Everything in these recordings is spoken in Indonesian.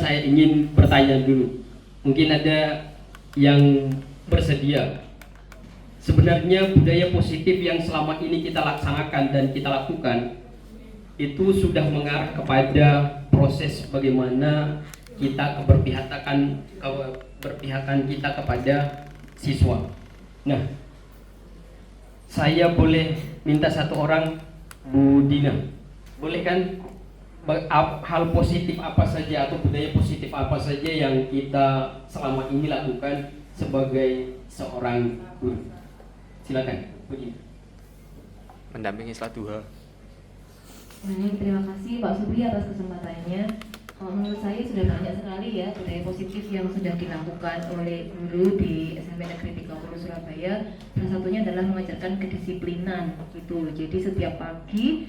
saya ingin bertanya dulu. Mungkin ada yang bersedia. Sebenarnya budaya positif yang selama ini kita laksanakan dan kita lakukan itu sudah mengarah kepada proses bagaimana kita keberpihakan kita kepada siswa. Nah, saya boleh minta satu orang, Bu Dina, boleh kan hal positif apa saja atau budaya positif apa saja yang kita selama ini lakukan sebagai seorang guru? Silakan, Bu Dina. Mendampingi sholat duha. Terima kasih Pak Supri atas kesempatannya. Menurut saya sudah banyak sekali ya budaya positif yang sudah dilakukan oleh guru di SMP Negeri 30 Surabaya. Salah satunya adalah mengajarkan kedisiplinan gitu. Jadi setiap pagi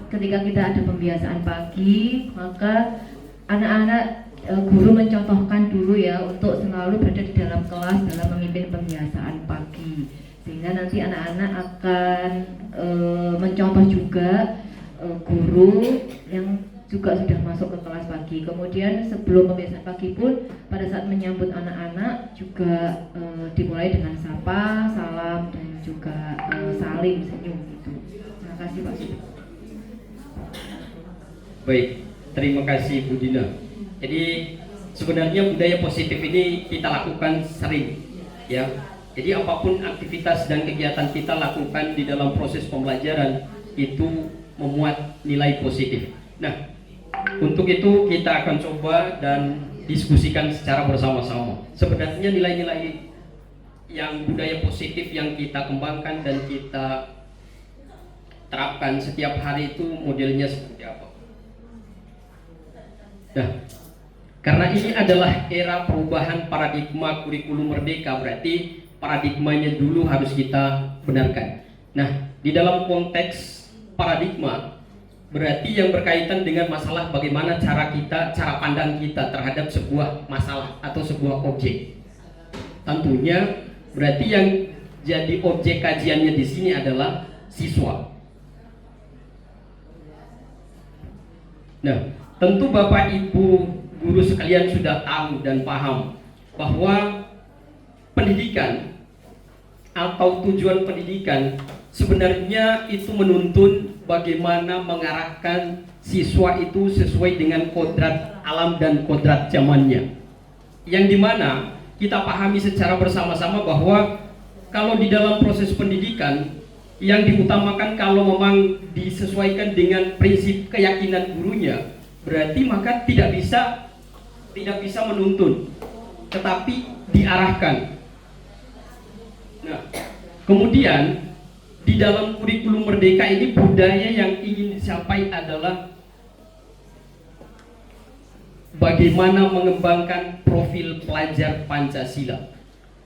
ketika kita ada pembiasaan pagi, maka anak-anak guru mencontohkan dulu ya untuk selalu berada di dalam kelas dalam memimpin pembiasaan pagi, sehingga nanti anak-anak akan mencontoh juga guru yang juga sudah masuk ke kelas pagi. Kemudian sebelum pembiasaan pagi pun pada saat menyambut anak-anak juga dimulai dengan sapa, salam dan juga salim senyum gitu. Terima kasih Pak. Baik, terima kasih Bu Dina. Jadi sebenarnya budaya positif ini kita lakukan sering ya. Jadi apapun aktivitas dan kegiatan kita lakukan di dalam proses pembelajaran itu memuat nilai positif. Nah, untuk itu kita akan coba dan diskusikan secara bersama-sama. Sebenarnya nilai-nilai yang budaya positif yang kita kembangkan dan kita terapkan setiap hari itu modelnya seperti apa? Nah, karena ini adalah era perubahan paradigma kurikulum merdeka, berarti paradigmanya dulu harus kita benarkan. Nah, di dalam konteks paradigma berarti yang berkaitan dengan masalah bagaimana cara pandang kita terhadap sebuah masalah atau sebuah objek. Tentunya berarti yang jadi objek kajiannya di sini adalah siswa. Nah, tentu Bapak Ibu guru sekalian sudah tahu dan paham bahwa pendidikan atau tujuan pendidikan sebenarnya itu menuntun bagaimana mengarahkan siswa itu sesuai dengan kodrat alam dan kodrat zamannya, yang dimana kita pahami secara bersama-sama bahwa kalau di dalam proses pendidikan yang diutamakan kalau memang disesuaikan dengan prinsip keyakinan gurunya, berarti maka tidak bisa menuntun, tetapi diarahkan. Nah, kemudian di dalam kurikulum merdeka ini budaya yang ingin dicapai adalah bagaimana mengembangkan profil pelajar Pancasila.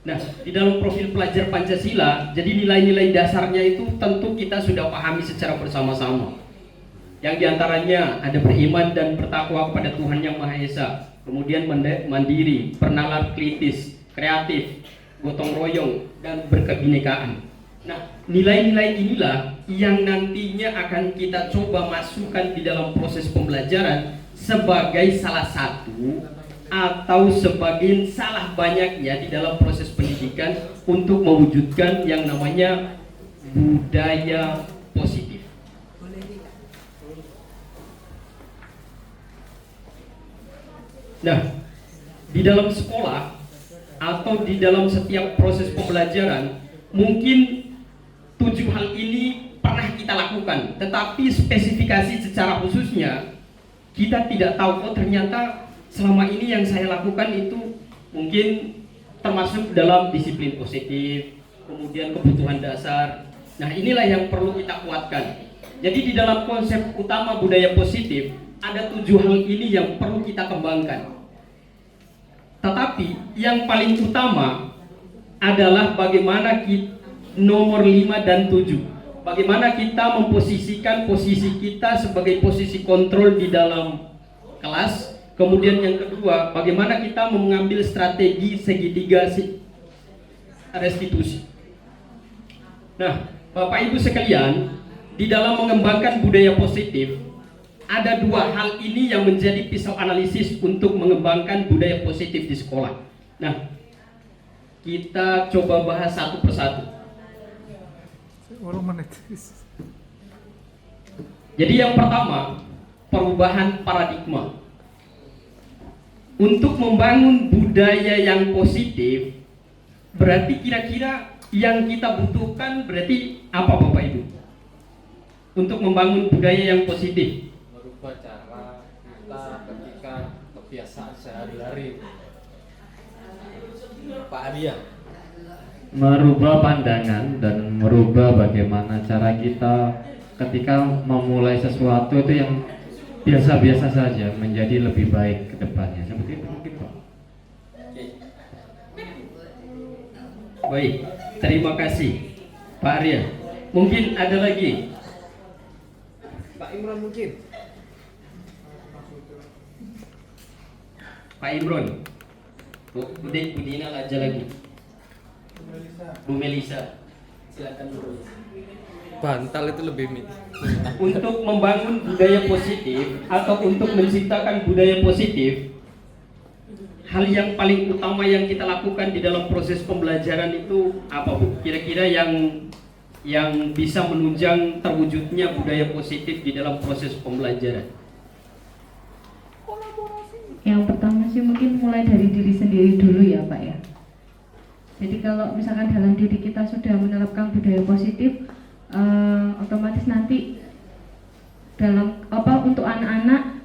Nah, di dalam profil pelajar Pancasila, jadi nilai-nilai dasarnya itu tentu kita sudah pahami secara bersama-sama. Yang diantaranya ada beriman dan bertakwa kepada Tuhan Yang Maha Esa, kemudian mandiri, bernalar kritis, kreatif, gotong royong, dan berkebinekaan. Nah, nilai-nilai inilah yang nantinya akan kita coba masukkan di dalam proses pembelajaran sebagai salah satu atau sebagian salah banyaknya di dalam proses pendidikan untuk mewujudkan yang namanya budaya positif. Nah, di dalam sekolah atau di dalam setiap proses pembelajaran mungkin 7 hal ini pernah kita lakukan, tetapi spesifikasi secara khususnya kita tidak tahu. Oh, ternyata selama ini yang saya lakukan itu mungkin termasuk dalam disiplin positif, kemudian kebutuhan dasar. Nah, inilah yang perlu kita kuatkan. Jadi di dalam konsep utama budaya positif ada 7 hal ini yang perlu kita kembangkan. Tetapi yang paling utama adalah bagaimana nomor 5 dan 7. Bagaimana kita memposisikan posisi kita sebagai posisi kontrol di dalam kelas. Kemudian yang kedua, bagaimana kita mengambil strategi segitiga restitusi. Nah, Bapak Ibu sekalian, di dalam mengembangkan budaya positif ada dua hal ini yang menjadi pisau analisis untuk mengembangkan budaya positif di sekolah. Nah, kita coba bahas satu persatu. Jadi yang pertama, perubahan paradigma. Untuk membangun budaya yang positif, berarti kira-kira yang kita butuhkan berarti apa Bapak Ibu? Untuk membangun budaya yang positif. Merubah cara kita ketika kebiasaan sehari-hari. Pak Arya. Merubah pandangan dan merubah bagaimana cara kita ketika memulai sesuatu itu yang biasa-biasa saja menjadi lebih baik ke depannya. Seperti itu mungkin Pak. Baik, terima kasih Pak Arya. Mungkin ada lagi? Pak Imran mungkin. Pak Imron. Bu Dina aja lagi. Bu Melisa. Silakan Bu. Bantal itu lebih Untuk membangun budaya positif atau untuk menciptakan budaya positif, hal yang paling utama yang kita lakukan di dalam proses pembelajaran itu apa Bu? Kira-kira yang bisa menunjang terwujudnya budaya positif di dalam proses pembelajaran? Yang pertama sih mungkin mulai dari diri sendiri dulu ya Pak ya. Jadi kalau misalkan dalam diri kita sudah menerapkan budaya positif, otomatis nanti dalam untuk anak-anak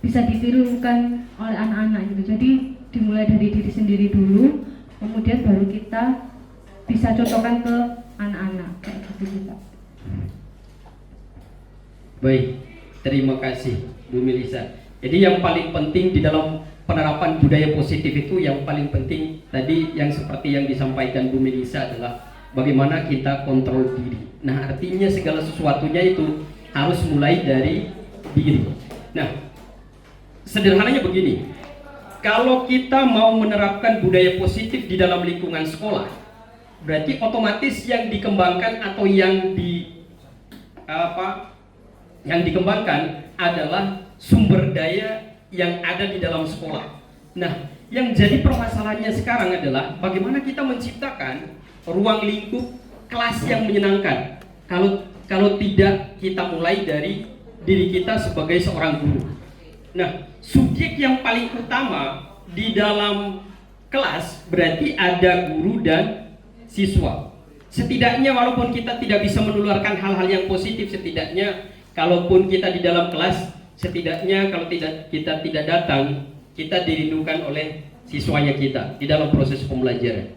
bisa ditirukan oleh anak-anak gitu. Jadi dimulai dari diri sendiri dulu, kemudian baru kita bisa contohkan ke anak-anak kayak gitu Pak. Baik, terima kasih Bu Melisa. Jadi yang paling penting di dalam penerapan budaya positif itu, yang paling penting tadi yang seperti yang disampaikan Bu Melisa adalah bagaimana kita kontrol diri. Nah, artinya segala sesuatunya itu harus mulai dari diri. Nah, sederhananya begini, kalau kita mau menerapkan budaya positif di dalam lingkungan sekolah, berarti otomatis yang dikembangkan atau yang dikembangkan adalah sumber daya yang ada di dalam sekolah. Nah, yang jadi permasalahannya sekarang adalah bagaimana kita menciptakan ruang lingkup kelas yang menyenangkan. Kalau tidak kita mulai dari diri kita sebagai seorang guru. Nah, subjek yang paling utama di dalam kelas berarti ada guru dan siswa. Setidaknya walaupun kita tidak bisa menularkan hal-hal yang positif, setidaknya kalaupun kita di dalam kelas, setidaknya kalau kita tidak datang, kita dirindukan oleh siswanya kita di dalam proses pembelajaran.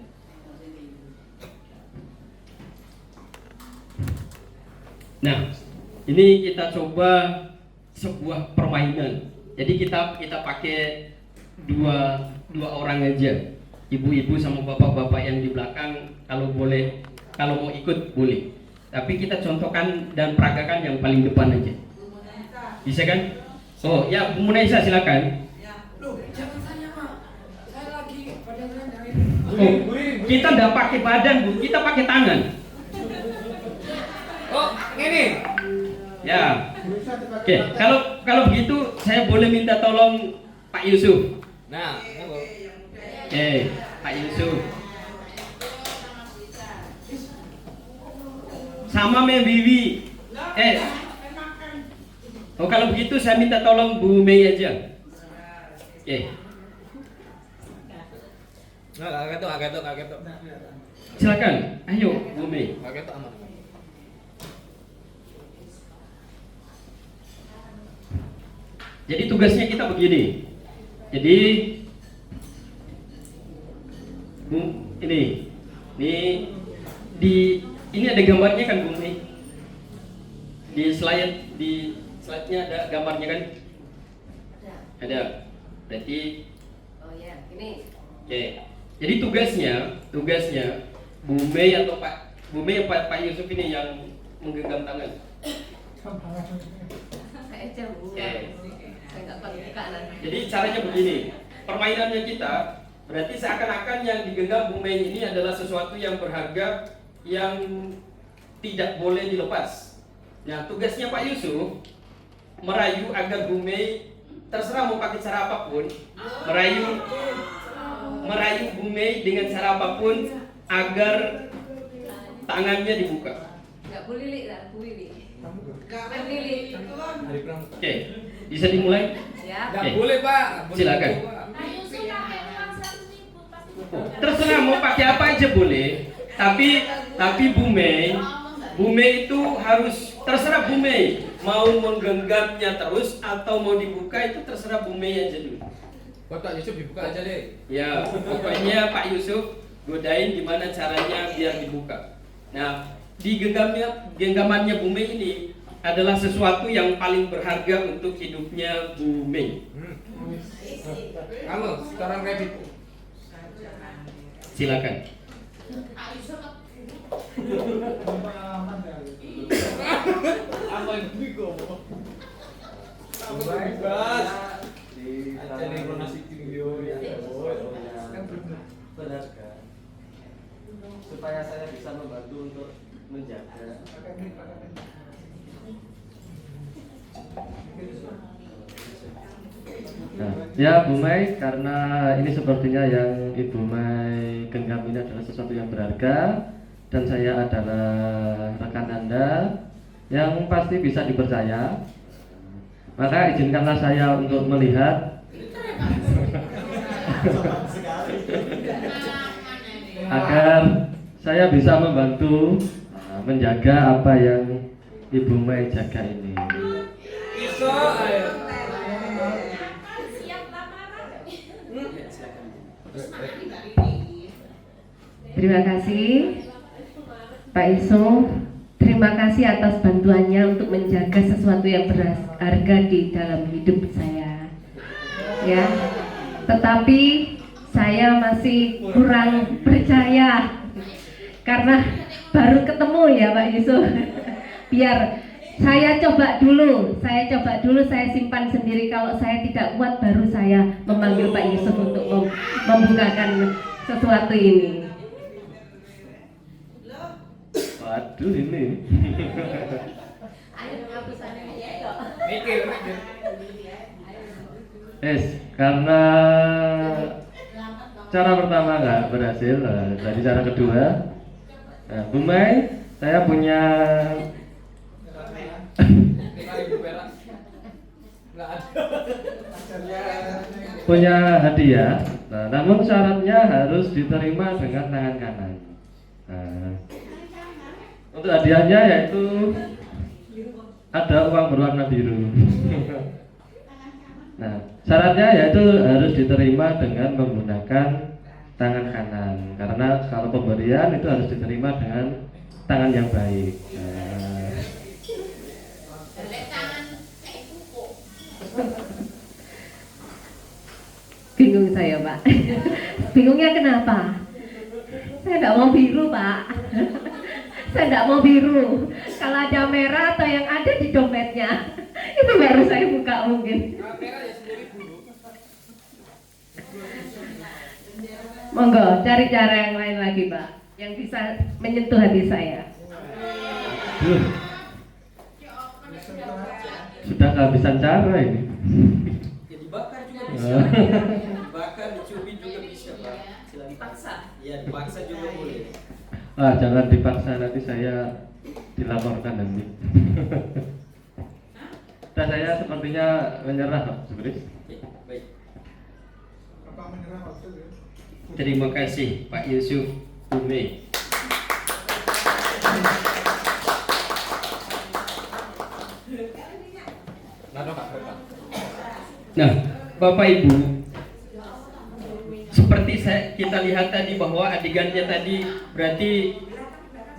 Nah, ini kita coba sebuah permainan. Jadi kita pakai dua orang aja, ibu-ibu sama bapak-bapak yang di belakang. Kalau boleh, kalau mau ikut boleh. Tapi kita contohkan dan peragakan yang paling depan aja. Bisa kan? Oh ya, Bu Munaisa silakan. Loh, jangan saya Pak. Saya lagi badan saya. Oh, kita nggak pakai badan Bu, kita pakai tangan. Oh, ini. Ya. Oke, kalau begitu saya boleh minta tolong Pak Yusuf. Nah, Oke, Pak Yusuf. Sama Mem Wiwi. Oh kalau begitu saya minta tolong Bu Mei aja. Oke. kaget. Silakan. Ayo Bu Mei. Kaget aman. Jadi tugasnya kita begini. Jadi Bu, ini ada gambarnya kan Bu Mei? Di slide-nya ada gambarnya kan? Ada. Berarti Oh ya, ini. oke. Jadi tugasnya Bu Mei atau Bu Mei Pak Yusuf ini yang menggenggam tangan. Saya aja Bu. Oke. Saya nggak pakai kanan. Jadi caranya begini, permainannya kita berarti seakan-akan yang digenggam Bu Mei ini adalah sesuatu yang berharga yang tidak boleh dilepas. Nah, tugasnya Pak Yusuf merayu agar Bu Mei, terserah mau pakai cara apapun, merayu Bu Mei dengan cara apapun agar tangannya dibuka. Nggak boleh lihat lah, Bu Wiwi. Nggak Pilih. Hari perang. Oke, bisa dimulai? Siap. Nggak Oke. boleh Pak. Boleh Silakan. gitu, Pak. Terserah mau pakai apa aja boleh. Tapi Bu Mei itu harus terserah Bu Mei mau menggenggamnya terus atau mau dibuka, itu terserah Bu Mei aja dulu. Pak Yusuf dibuka aja deh. Ya, pokoknya Pak Yusuf godain gimana caranya biar dibuka. Nah, di genggamannya Bu Mei ini adalah sesuatu yang paling berharga untuk hidupnya Bu Mei. Halo, sekarang ready. Silakan. Apa yang bego? Bebas. Aja nih nasi video ya. Berharga supaya saya bisa membantu untuk menjaga. Nah, ya Bu Mei, karena ini sepertinya yang Ibu Mei genggam ini adalah sesuatu yang berharga dan saya adalah rekan Anda yang pasti bisa dipercaya. Maka izinkanlah saya untuk melihat agar saya bisa membantu menjaga apa yang Ibu Mei jaga ini. Iso ayo. Terima kasih Pak Yusuf. Terima kasih atas bantuannya untuk menjaga sesuatu yang berharga di dalam hidup saya. Ya. Tetapi saya masih kurang percaya karena baru ketemu ya Pak Yusuf. Biar saya coba dulu, saya simpan sendiri. Kalau saya tidak kuat, baru saya memanggil Pak Yusuf untuk membukakan sesuatu ini. Waduh ini. Mikir. Karena cara pertama nggak berhasil, jadi cara kedua. Nah, Bu Mei, saya punya hadiah. Nah, namun syaratnya harus diterima dengan tangan kanan. Nah, untuk hadiahnya yaitu ada uang berwarna biru. Nah, syaratnya yaitu harus diterima dengan menggunakan tangan kanan. Karena kalau pemberian itu harus diterima dengan tangan yang baik. Nah, Bingung saya Pak. Bingungnya kenapa? Saya tidak mau biru Pak. Saya tidak mau biru. Kalau ada merah atau yang ada di dompetnya, itu baru saya buka mungkin. Monggo cari cara yang lain lagi Pak, yang bisa menyentuh hati saya. sudah kehabisan cara ini. Ya dibakar juga bisa. Dibakar, dicubit juga bisa, Pak. Silakan. Dipaksa. Ya, dipaksa juga boleh. Jangan dipaksa, nanti saya dilaporkan nanti. Dan saya sepertinya menyerah, Pak Subris. Ya, baik. Terima kasih Pak Yusuf Ume. Nah, Bapak Ibu, seperti kita lihat tadi bahwa adegannya tadi berarti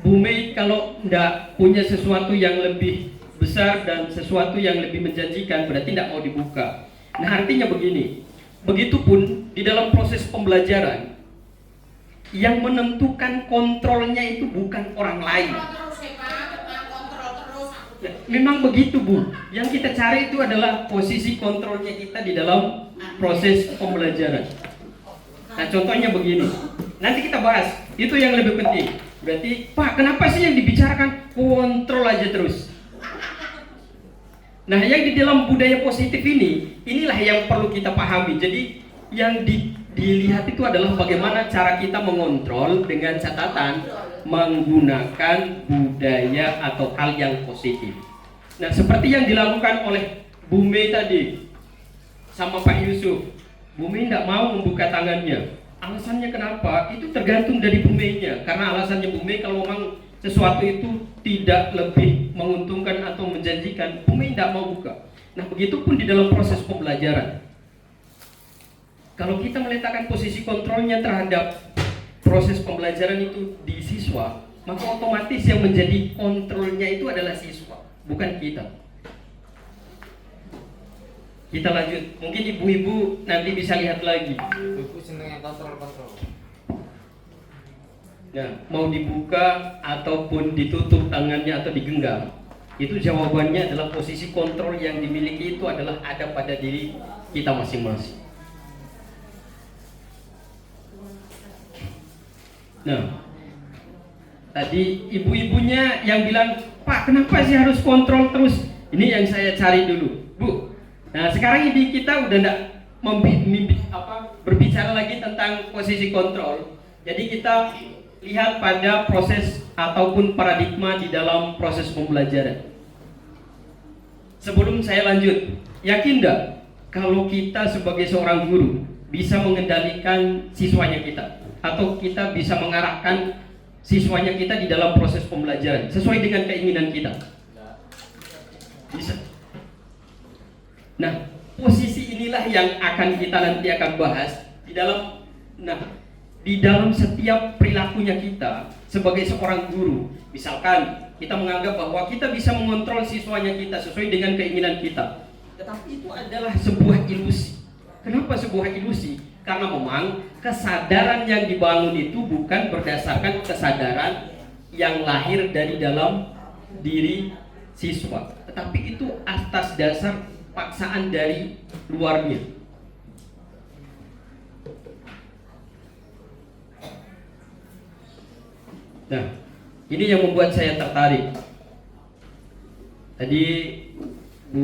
Bu Mei kalau tidak punya sesuatu yang lebih besar dan sesuatu yang lebih menjanjikan berarti tidak mau dibuka. Nah, artinya begini, begitupun di dalam proses pembelajaran yang menentukan kontrolnya itu bukan orang lain. Ya, memang begitu Bu. Yang kita cari itu adalah posisi kontrolnya kita di dalam proses pembelajaran. Nah, contohnya begini. Nanti kita bahas. Itu yang lebih penting. Berarti, Pak, kenapa sih yang dibicarakan kontrol aja terus? Nah, yang di dalam budaya positif ini, inilah yang perlu kita pahami. Jadi yang dilihat itu adalah bagaimana cara kita mengontrol dengan catatan menggunakan budaya atau hal yang positif. Nah, seperti yang dilakukan oleh Bu Mei tadi sama Pak Yusuf. Bu Mei tidak mau membuka tangannya. Alasannya kenapa? Itu tergantung dari Bu Mei-nya. Karena alasannya Bu Mei kalau memang sesuatu itu tidak lebih menguntungkan atau menjanjikan, Bu Mei tidak mau buka. Nah, begitupun di dalam proses pembelajaran. Kalau kita meletakkan posisi kontrolnya terhadap proses pembelajaran itu di siswa, maka otomatis yang menjadi kontrolnya itu adalah siswa, bukan kita. Kita lanjut, mungkin ibu-ibu nanti bisa lihat lagi. Ibu seneng yang kontrol. Nah, mau dibuka ataupun ditutup tangannya atau digenggam, itu jawabannya adalah posisi kontrol yang dimiliki itu adalah ada pada diri kita masing-masing. Nah, tadi ibu-ibunya yang bilang, Pak, kenapa sih harus kontrol terus? Ini yang saya cari dulu, Bu. Nah, sekarang ini kita udah enggak berbicara lagi tentang posisi kontrol. Jadi kita lihat pada proses ataupun paradigma di dalam proses pembelajaran. Sebelum saya lanjut, yakin enggak kalau kita sebagai seorang guru bisa mengendalikan siswanya kita, atau kita bisa mengarahkan siswanya kita di dalam proses pembelajaran sesuai dengan keinginan kita? Bisa. Nah, posisi inilah yang akan kita nanti akan bahas di dalam setiap perilakunya kita sebagai seorang guru. Misalkan kita menganggap bahwa kita bisa mengontrol siswanya kita sesuai dengan keinginan kita, tetapi itu adalah sebuah ilusi. Kenapa sebuah ilusi? Karena memang kesadaran yang dibangun itu bukan berdasarkan kesadaran yang lahir dari dalam diri siswa, tetapi itu atas dasar paksaan dari luarnya. Nah, ini yang membuat saya tertarik. Tadi Bu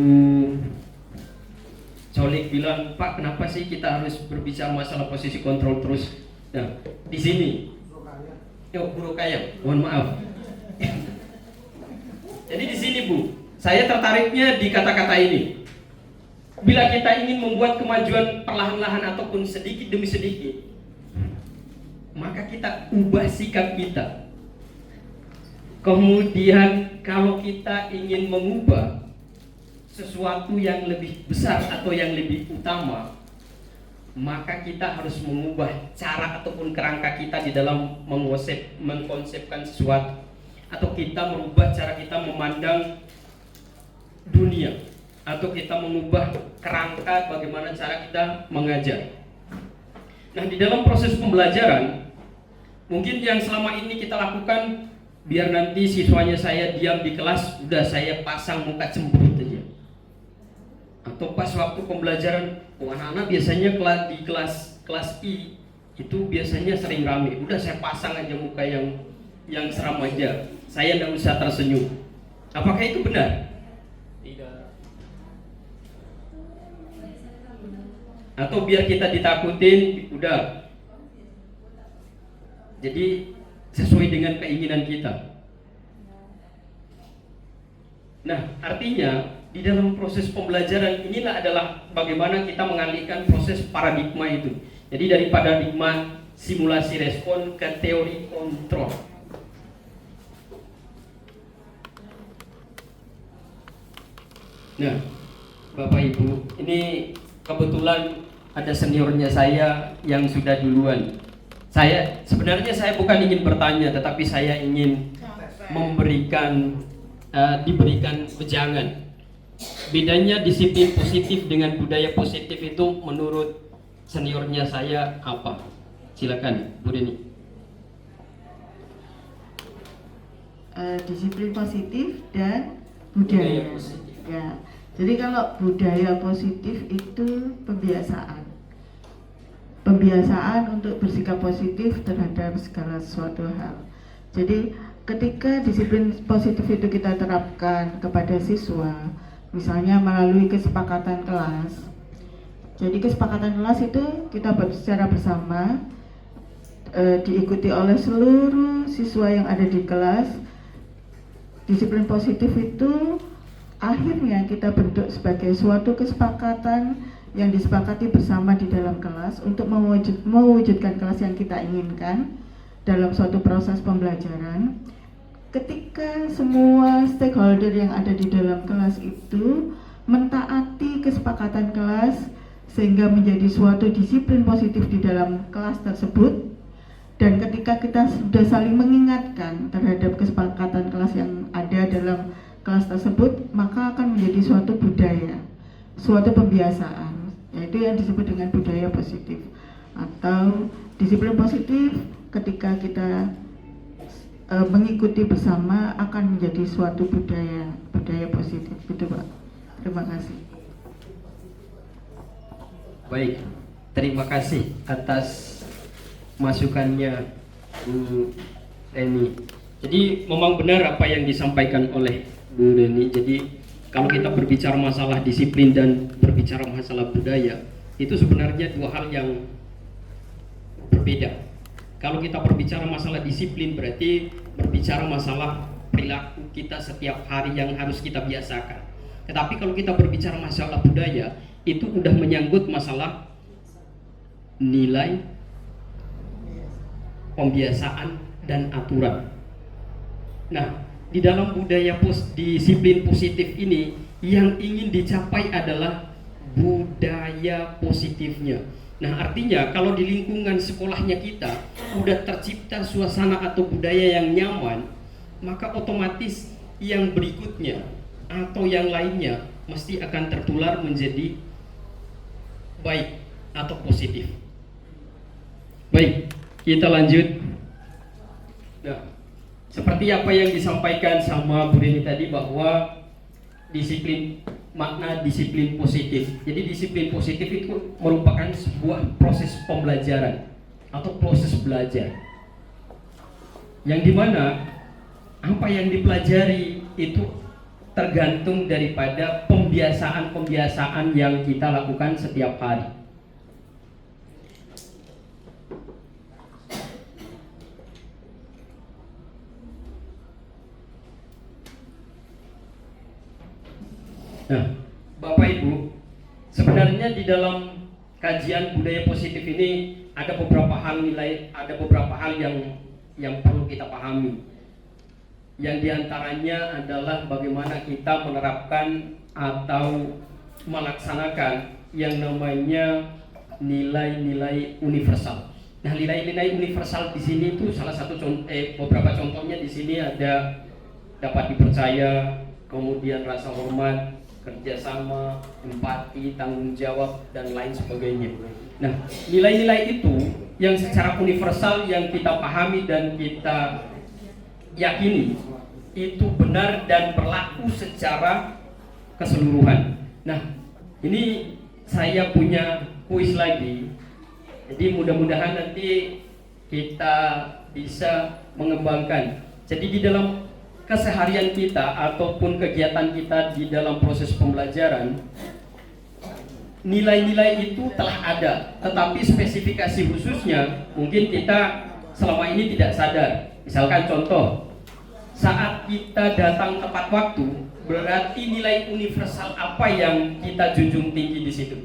Colik bilang, Pak, kenapa sih kita harus berbicara masalah posisi kontrol terus? Nah, di sini, Bu Rukayah, mohon maaf. Jadi di sini, Bu, saya tertariknya di kata-kata ini. Bila kita ingin membuat kemajuan perlahan-lahan ataupun sedikit demi sedikit, maka kita ubah sikap kita. Kemudian kalau kita ingin mengubah sesuatu yang lebih besar atau yang lebih utama, maka kita harus mengubah cara ataupun kerangka kita di dalam mengkonsepkan sesuatu, atau kita merubah cara kita memandang dunia, atau kita mengubah kerangka bagaimana cara kita mengajar. Nah, di dalam proses pembelajaran, mungkin yang selama ini kita lakukan, biar nanti siswanya saya diam di kelas, udah saya pasang muka cemberut aja. Atau pas waktu pembelajaran, anak-anak biasanya di kelas I itu biasanya sering rame, udah saya pasang aja muka yang seram aja, saya nggak usah tersenyum. Apakah itu benar? Tidak. Atau biar kita ditakutin, udah. Jadi sesuai dengan keinginan kita. Nah, artinya di dalam proses pembelajaran inilah adalah bagaimana kita mengalihkan proses paradigma itu. Jadi dari paradigma simulasi respon ke teori kontrol. Nah, Bapak Ibu, ini kebetulan ada seniornya saya yang sudah duluan. Sebenarnya saya bukan ingin bertanya, tetapi saya ingin diberikan wejangan. Bedanya disiplin positif dengan budaya positif itu menurut seniornya saya apa? Silakan, Bu Deni. Disiplin positif dan budaya positif. Ya, jadi kalau budaya positif itu pembiasaan untuk bersikap positif terhadap segala sesuatu hal. Jadi ketika disiplin positif itu kita terapkan kepada siswa, Misalnya melalui kesepakatan kelas. Jadi kesepakatan kelas itu kita buat secara bersama, diikuti oleh seluruh siswa yang ada di kelas. Disiplin positif itu akhirnya kita bentuk sebagai suatu kesepakatan yang disepakati bersama di dalam kelas untuk mewujudkan kelas yang kita inginkan dalam suatu proses pembelajaran. Ketika semua stakeholder yang ada di dalam kelas itu mentaati kesepakatan kelas sehingga menjadi suatu disiplin positif di dalam kelas tersebut, dan ketika kita sudah saling mengingatkan terhadap kesepakatan kelas yang ada dalam kelas tersebut, maka akan menjadi suatu budaya, suatu pembiasaan, yaitu yang disebut dengan budaya positif atau disiplin positif. Ketika kita mengikuti bersama akan menjadi suatu budaya positif, gitu Pak. Terima kasih. Baik, terima kasih atas masukannya Bu Reni. Jadi memang benar apa yang disampaikan oleh Bu Reni. Jadi kalau kita berbicara masalah disiplin dan berbicara masalah budaya, itu sebenarnya dua hal yang berbeda. Kalau kita berbicara masalah disiplin berarti berbicara masalah perilaku kita setiap hari yang harus kita biasakan. Tetapi kalau kita berbicara masalah budaya, itu udah menyangkut masalah nilai, pembiasaan, dan aturan. Nah, di dalam budaya disiplin positif ini yang ingin dicapai adalah budaya positifnya. Nah, artinya kalau di lingkungan sekolahnya kita udah tercipta suasana atau budaya yang nyaman, maka otomatis yang berikutnya atau yang lainnya mesti akan tertular menjadi baik atau positif. Baik, kita lanjut. Nah, seperti apa yang disampaikan sama Bu Rini tadi bahwa makna disiplin positif. Jadi disiplin positif itu merupakan sebuah proses pembelajaran atau proses belajar, yang dimana apa yang dipelajari itu tergantung daripada pembiasaan-pembiasaan yang kita lakukan setiap hari. Nah, Bapak Ibu, sebenarnya di dalam kajian budaya positif ini ada beberapa hal yang perlu kita pahami. Yang diantaranya adalah bagaimana kita menerapkan atau melaksanakan yang namanya nilai-nilai universal. Nah, nilai-nilai universal di sini itu salah satu beberapa contohnya di sini ada dapat dipercaya, kemudian rasa hormat, kerjasama, empati, tanggung jawab, dan lain sebagainya. Nah, nilai-nilai itu yang secara universal yang kita pahami dan kita yakini itu benar dan berlaku secara keseluruhan. Nah, ini saya punya kuis lagi. Jadi mudah-mudahan nanti kita bisa mengembangkan. Jadi di dalam keseharian kita ataupun kegiatan kita di dalam proses pembelajaran, nilai-nilai itu telah ada, tetapi spesifikasi khususnya mungkin kita selama ini tidak sadar. Misalkan contoh, saat kita datang tepat waktu, berarti nilai universal apa yang kita junjung tinggi di situ?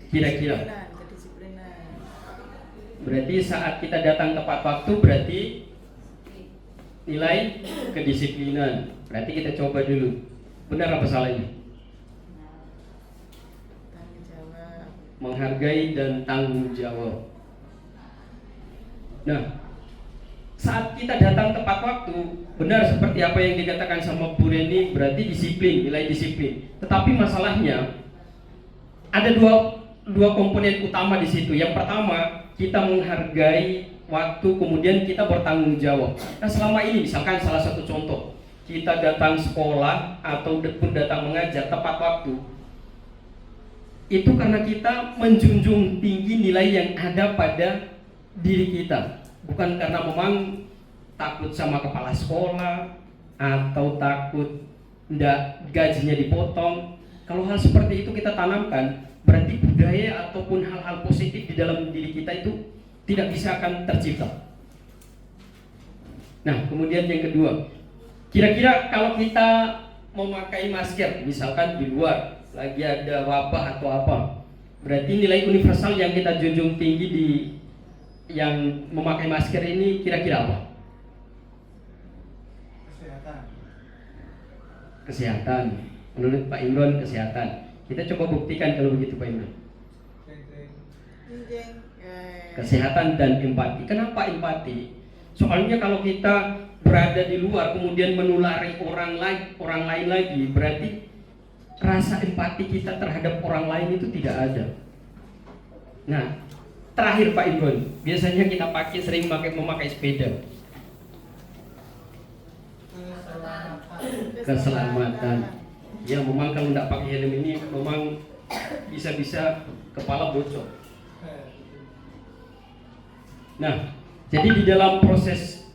Kira-kira? Berarti saat kita datang tepat waktu berarti nilai kedisiplinan. Berarti kita coba dulu, benar apa salahnya? Menghargai dan tanggung jawab. Nah, saat kita datang tepat waktu, benar seperti apa yang dikatakan sama Bu Reni, berarti disiplin, nilai disiplin. Tetapi masalahnya ada dua komponen utama di situ. Yang pertama, kita menghargai waktu, kemudian kita bertanggung jawab. Nah, selama ini misalkan salah satu contoh, kita datang sekolah atau pun datang mengajar tepat waktu, itu karena kita menjunjung tinggi nilai yang ada pada diri kita, bukan karena memang takut sama kepala sekolah atau takut ndak gajinya dipotong. Kalau hal seperti itu kita tanamkan, berarti budaya ataupun hal-hal positif di dalam diri kita itu tidak bisa akan tercipta. Nah, kemudian yang kedua, kira-kira kalau kita memakai masker, misalkan di luar lagi ada wabah atau apa, berarti nilai universal yang kita junjung tinggi di yang memakai masker ini kira-kira apa? Kesehatan. Menurut Pak Imron, kesehatan. Kita coba buktikan kalau begitu Pak Imron. Kesehatan dan empati. Kenapa empati? Soalnya kalau kita berada di luar kemudian menulari orang lain lagi, berarti rasa empati kita terhadap orang lain itu tidak ada. Nah, terakhir Pak Imron, biasanya kita sering memakai sepeda. Keselamatan. Ya memang kalau tidak pakai helm ini memang bisa-bisa kepala bocor. Nah, jadi di dalam proses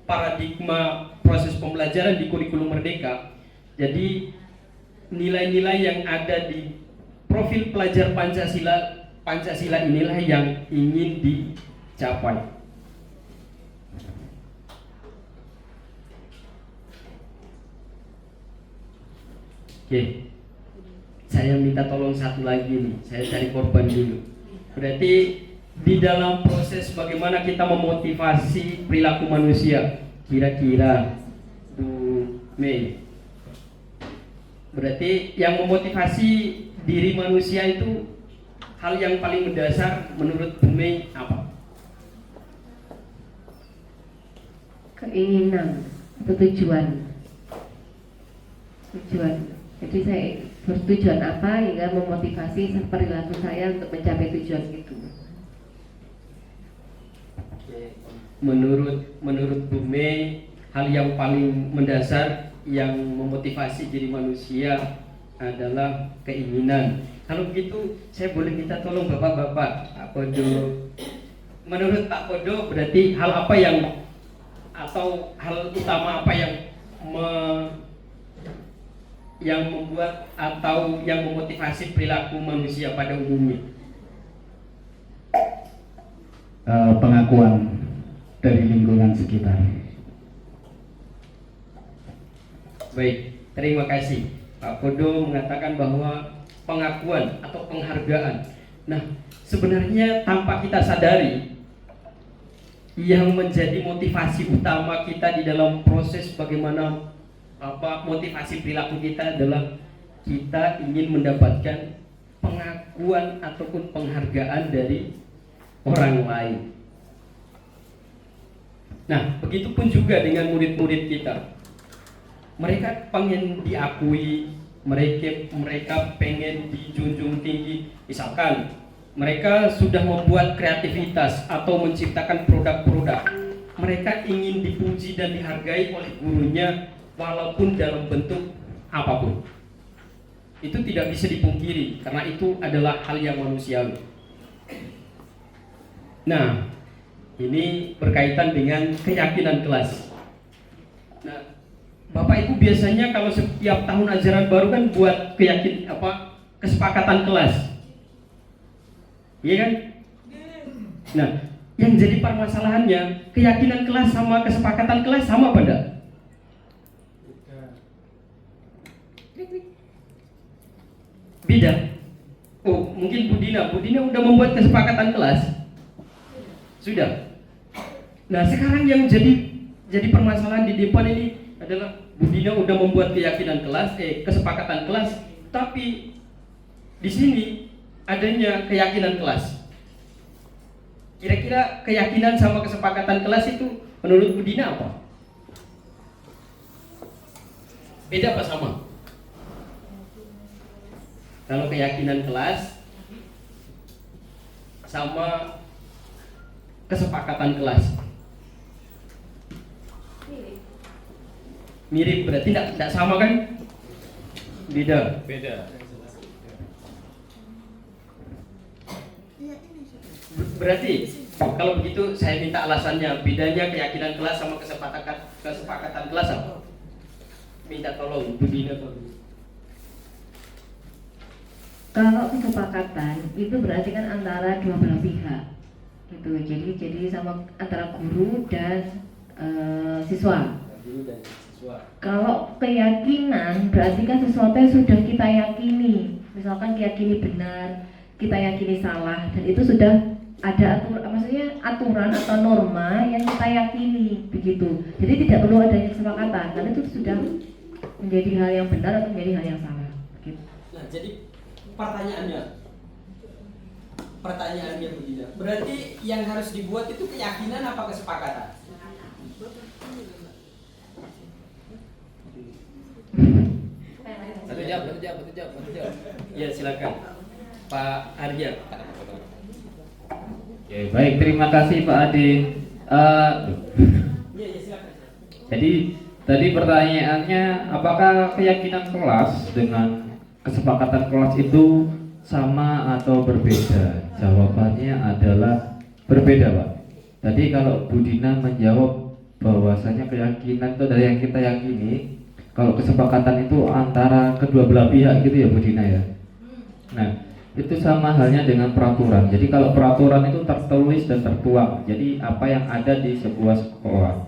paradigma proses pembelajaran di kurikulum Merdeka, jadi nilai-nilai yang ada di profil pelajar Pancasila inilah yang ingin dicapai. Oke, saya minta tolong satu lagi nih, saya cari korban dulu. Berarti di dalam proses bagaimana kita memotivasi perilaku manusia, kira-kira Bu Mei, berarti yang memotivasi diri manusia itu hal yang paling mendasar menurut Bu Mei apa? Keinginan atau tujuan. Jadi saya bertujuan apa hingga memotivasi perilaku saya untuk mencapai tujuan itu. Menurut Bu Mei, hal yang paling mendasar yang memotivasi diri manusia adalah keinginan. Kalau begitu, saya boleh minta tolong Bapak-bapak, Pak Podo. Menurut Pak Podo, berarti hal apa yang atau hal utama apa yang membuat atau yang memotivasi perilaku manusia pada umumnya? Pengakuan dari lingkungan sekitar. Baik, terima kasih. Pak Podo mengatakan bahwa pengakuan atau penghargaan. Nah, sebenarnya tanpa kita sadari, yang menjadi motivasi utama kita di dalam proses bagaimana motivasi perilaku kita adalah kita ingin mendapatkan pengakuan ataupun penghargaan dari orang lain. Nah, begitupun juga dengan murid-murid kita. Mereka pengen diakui, mereka pengen dijunjung tinggi. Misalkan mereka sudah membuat kreativitas atau menciptakan produk-produk, mereka ingin dipuji dan dihargai oleh gurunya walaupun dalam bentuk apapun. Itu tidak bisa dipungkiri karena itu adalah hal yang manusiawi. Nah, ini berkaitan dengan keyakinan kelas. Nah, Bapak Ibu biasanya kalau setiap tahun ajaran baru kan buat kesepakatan kelas. Iya kan? Nah, yang jadi permasalahannya, keyakinan kelas sama kesepakatan kelas sama apa enggak? Beda. Oh, mungkin Bu Dina udah membuat kesepakatan kelas. Sudah. Nah, sekarang yang jadi permasalahan di depan ini adalah Bu Dina udah membuat kesepakatan kelas, tapi di sini adanya keyakinan kelas. Kira-kira keyakinan sama kesepakatan kelas itu menurut Bu Dina apa? Beda apa sama? Kalau keyakinan kelas sama kesepakatan kelas mirip, berarti tidak sama kan? Beda. Berarti kalau begitu saya minta alasannya, bedanya keyakinan kelas sama kesepakatan kelas apa? minta tolong Bu Dina dulu. Kalau kesepakatan itu berarti kan antara dua belah pihak gitu. Jadi sama antara guru dan siswa. Guru dan siswa. Kalau keyakinan berarti kan sesuatu yang sudah kita yakini. Misalkan yakini benar, kita yakini salah, dan itu sudah ada aturan atau norma yang kita yakini begitu. Jadi tidak perlu adanya kesepakatan karena itu sudah menjadi hal yang benar atau menjadi hal yang salah. Gitu. Nah, jadi pertanyaannya Bu Dina, berarti yang harus dibuat itu keyakinan apa kesepakatan? Satu jawab. Ya, silakan Pak Arya. Oke, baik, terima kasih Pak Adi. Ya, silakan. Jadi tadi pertanyaannya, apakah keyakinan kelas dengan kesepakatan kelas itu sama atau berbeda? Jawabannya adalah berbeda, Pak. Tadi kalau Bu Dina menjawab bahwasanya keyakinan itu dari yang kita yakini, kalau kesepakatan itu antara kedua belah pihak gitu ya Bu Dina ya. Nah, itu sama halnya dengan peraturan. Jadi kalau peraturan itu tertulis dan tertuang, jadi apa yang ada di sebuah sekolah.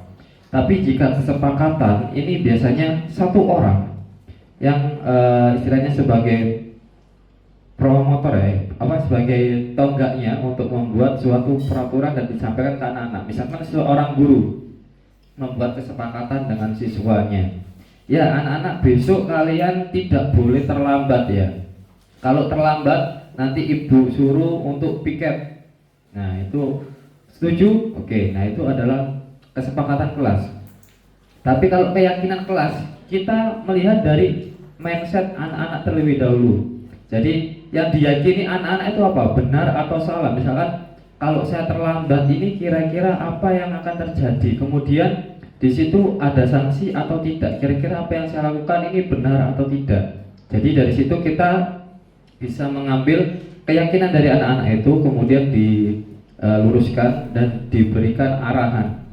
Tapi jika kesepakatan ini biasanya satu orang yang istilahnya sebagai promotor sebagai tonggaknya untuk membuat suatu peraturan dan disampaikan ke anak-anak. Misalkan seorang guru membuat kesepakatan dengan siswanya, ya anak-anak besok kalian tidak boleh terlambat ya. Kalau terlambat nanti ibu suruh untuk piket. Nah itu setuju? Oke, nah itu adalah kesepakatan kelas. Tapi kalau keyakinan kelas, kita melihat dari mindset anak-anak terlebih dahulu. Jadi yang diyakini anak-anak itu apa? Benar atau salah? Misalkan kalau saya terlambat ini kira-kira apa yang akan terjadi? Kemudian di situ ada sanksi atau tidak? Kira-kira apa yang saya lakukan ini benar atau tidak? Jadi dari situ kita bisa mengambil keyakinan dari anak-anak itu, kemudian diluruskan dan diberikan arahan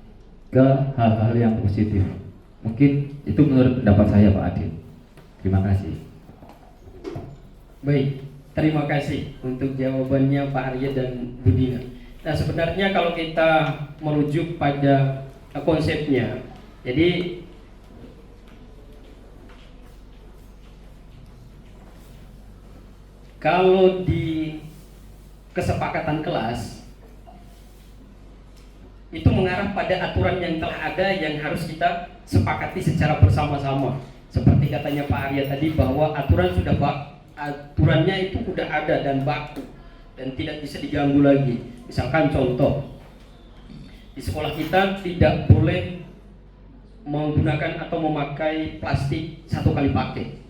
ke hal-hal yang positif. Mungkin itu menurut pendapat saya Pak Adil. Terima kasih. Baik, terima kasih untuk jawabannya Pak Arya dan Bu Dina. Nah sebenarnya kalau kita merujuk pada konsepnya, jadi kalau di kesepakatan kelas itu mengarah pada aturan yang telah ada yang harus kita sepakati secara bersama-sama. Seperti katanya Pak Arya tadi bahwa aturannya itu sudah ada dan baku dan tidak bisa diganggu lagi. Misalkan contoh, di sekolah kita tidak boleh menggunakan atau memakai plastik satu kali pakai.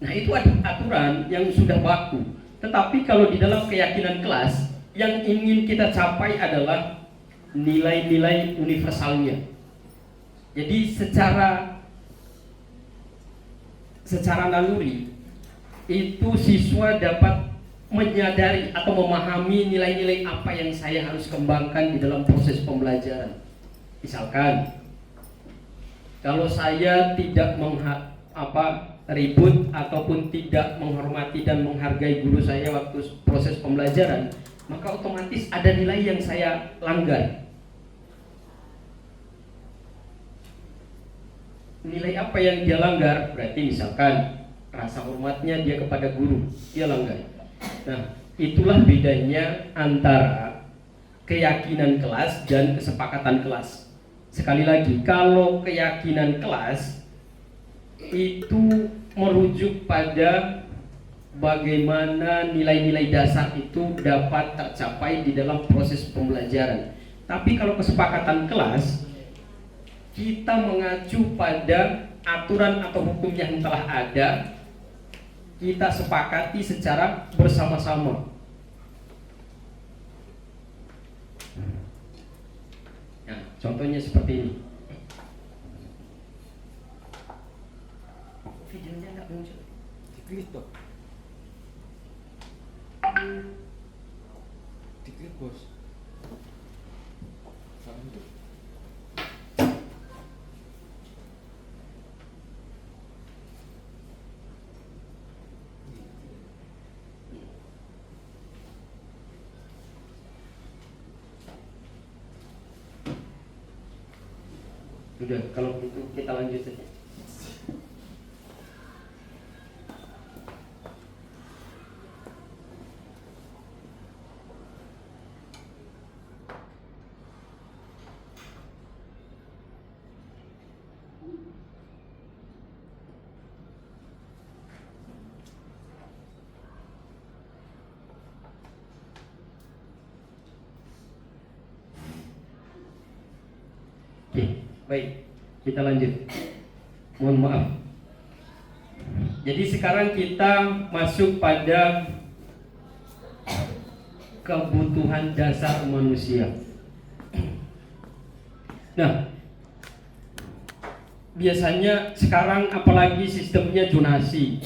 Nah itu ada aturan yang sudah baku. Tetapi kalau di dalam keyakinan kelas, yang ingin kita capai adalah nilai-nilai universalnya. Jadi secara naluri itu siswa dapat menyadari atau memahami nilai-nilai apa yang saya harus kembangkan di dalam proses pembelajaran. Misalkan kalau saya tidak ribut ataupun tidak menghormati dan menghargai guru saya waktu proses pembelajaran, maka otomatis ada nilai yang saya langgar. Nilai apa yang dia langgar? Berarti misalkan rasa hormatnya dia kepada guru, dia langgar. Nah, itulah bedanya antara keyakinan kelas dan kesepakatan kelas. Sekali lagi, kalau keyakinan kelas itu merujuk pada bagaimana nilai-nilai dasar itu dapat tercapai di dalam proses pembelajaran. Tapi kalau kesepakatan kelas, kita mengacu pada aturan atau hukum yang telah ada, kita sepakati secara bersama-sama. Nah, contohnya seperti ini. Videonya nggak muncul. Diklik dong. Diklik bos. Sudah, kalau itu kita lanjut saja. Oke, baik, kita lanjut. Mohon maaf. Jadi sekarang kita masuk pada kebutuhan dasar manusia. Nah, biasanya sekarang apalagi sistemnya zonasi.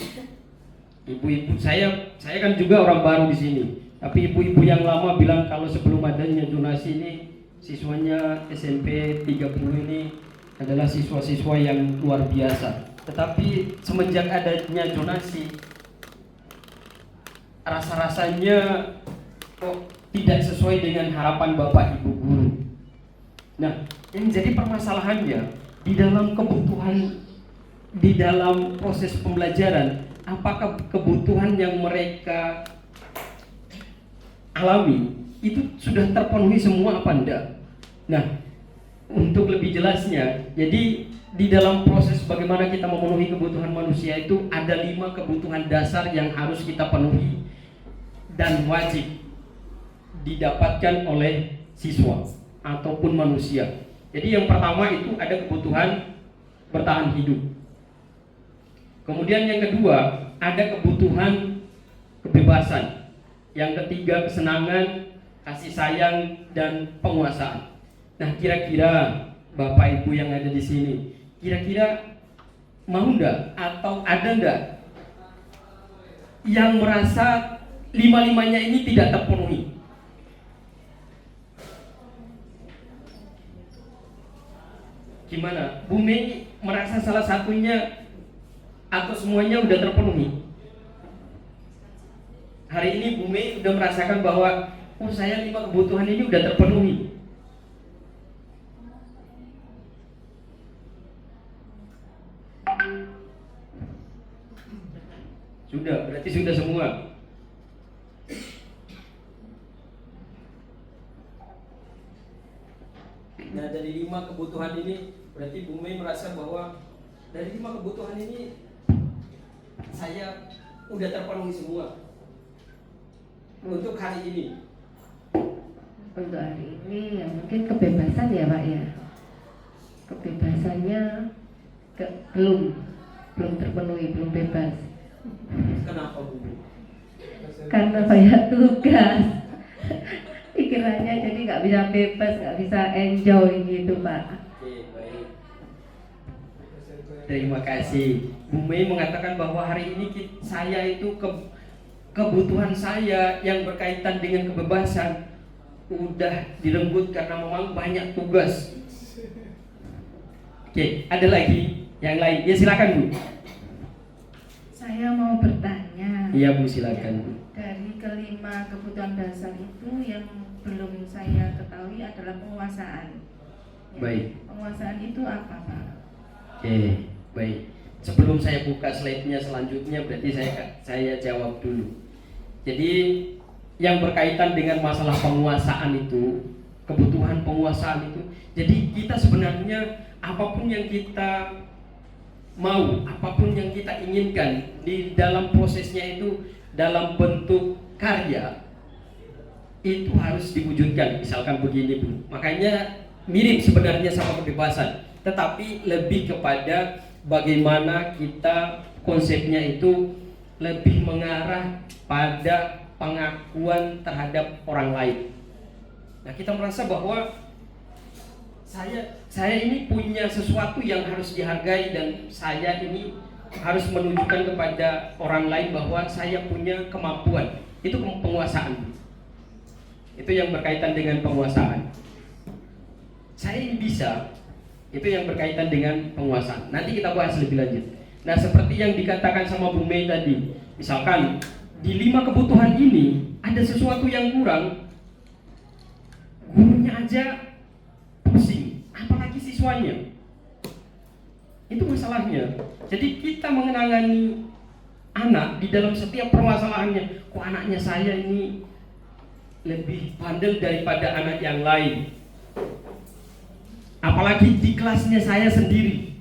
Ibu-ibu, saya kan juga orang baru di sini. Tapi ibu-ibu yang lama bilang kalau sebelum adanya zonasi ini siswanya SMP 30 ini adalah siswa-siswa yang luar biasa. Tetapi semenjak adanya zonasi, rasa-rasanya kok tidak sesuai dengan harapan Bapak Ibu guru. Nah, yang jadi permasalahannya di dalam kebutuhan, di dalam proses pembelajaran, apakah kebutuhan yang mereka alami itu sudah terpenuhi semua apa enggak? Nah, untuk lebih jelasnya, jadi di dalam proses bagaimana kita memenuhi kebutuhan manusia itu ada 5 kebutuhan dasar yang harus kita penuhi dan wajib didapatkan oleh siswa ataupun manusia. Jadi yang pertama itu ada kebutuhan bertahan hidup. Kemudian yang kedua ada kebutuhan kebebasan. Yang ketiga kesenangan, kasih sayang, dan penguasaan. Nah, kira-kira Bapak Ibu yang ada di sini, kira-kira mau enggak atau ada enggak yang merasa 5-5-nya ini tidak terpenuhi? Gimana? Bu Mei merasa salah satunya atau semuanya udah terpenuhi? Hari ini Bu Mei udah merasakan bahwa oh saya 5 kebutuhan ini udah terpenuhi. Sudah, berarti sudah semua. Nah, dari 5 kebutuhan ini berarti Bu Mei merasa bahwa dari 5 kebutuhan ini saya udah terpenuhi semua. Untuk hari ini. Untuk hari ini ya mungkin kebebasan ya Pak ya. Kebebasannya belum terpenuhi, belum bebas. Kenapa Bu? Karena banyak tugas. Pikirannya jadi nggak bisa bebas, nggak bisa enjoy gitu Pak. Oke, baik. Terima kasih. Bu Mei mengatakan bahwa hari ini saya itu kebutuhan saya yang berkaitan dengan kebebasan udah direnggut karena memang banyak tugas. Oke, ada lagi yang lain? Ya silakan Bu. Saya mau bertanya. Iya Bu, silakan Bu. Dari kelima kebutuhan dasar itu yang belum saya ketahui adalah penguasaan. Ya, Baik. Penguasaan itu apa Pak? Oke, baik. Sebelum saya buka slide-nya selanjutnya, berarti saya jawab dulu. Jadi yang berkaitan dengan masalah penguasaan itu, kebutuhan penguasaan itu, jadi kita sebenarnya apapun yang kita mau, apapun yang kita inginkan di dalam prosesnya itu dalam bentuk karya itu harus diwujudkan. Misalkan begini Bu, makanya mirip sebenarnya sama kebebasan, tetapi lebih kepada bagaimana kita konsepnya itu lebih mengarah pada pengakuan terhadap orang lain. Nah, kita merasa bahwa saya ini punya sesuatu yang harus dihargai dan saya ini harus menunjukkan kepada orang lain bahwa saya punya kemampuan. Itu penguasaan. Itu yang berkaitan dengan penguasaan. Saya ini bisa. Itu yang berkaitan dengan penguasaan. Nanti kita bahas lebih lanjut. Nah, seperti yang dikatakan sama Bu Mei tadi, misalkan di 5 kebutuhan ini ada sesuatu yang kurang, gurunya aja pusing, apalagi siswanya. Itu masalahnya. Jadi kita mengenangani anak di dalam setiap permasalahannya. Kok anaknya saya ini lebih bandel daripada anak yang lain. Apalagi di kelasnya saya sendiri.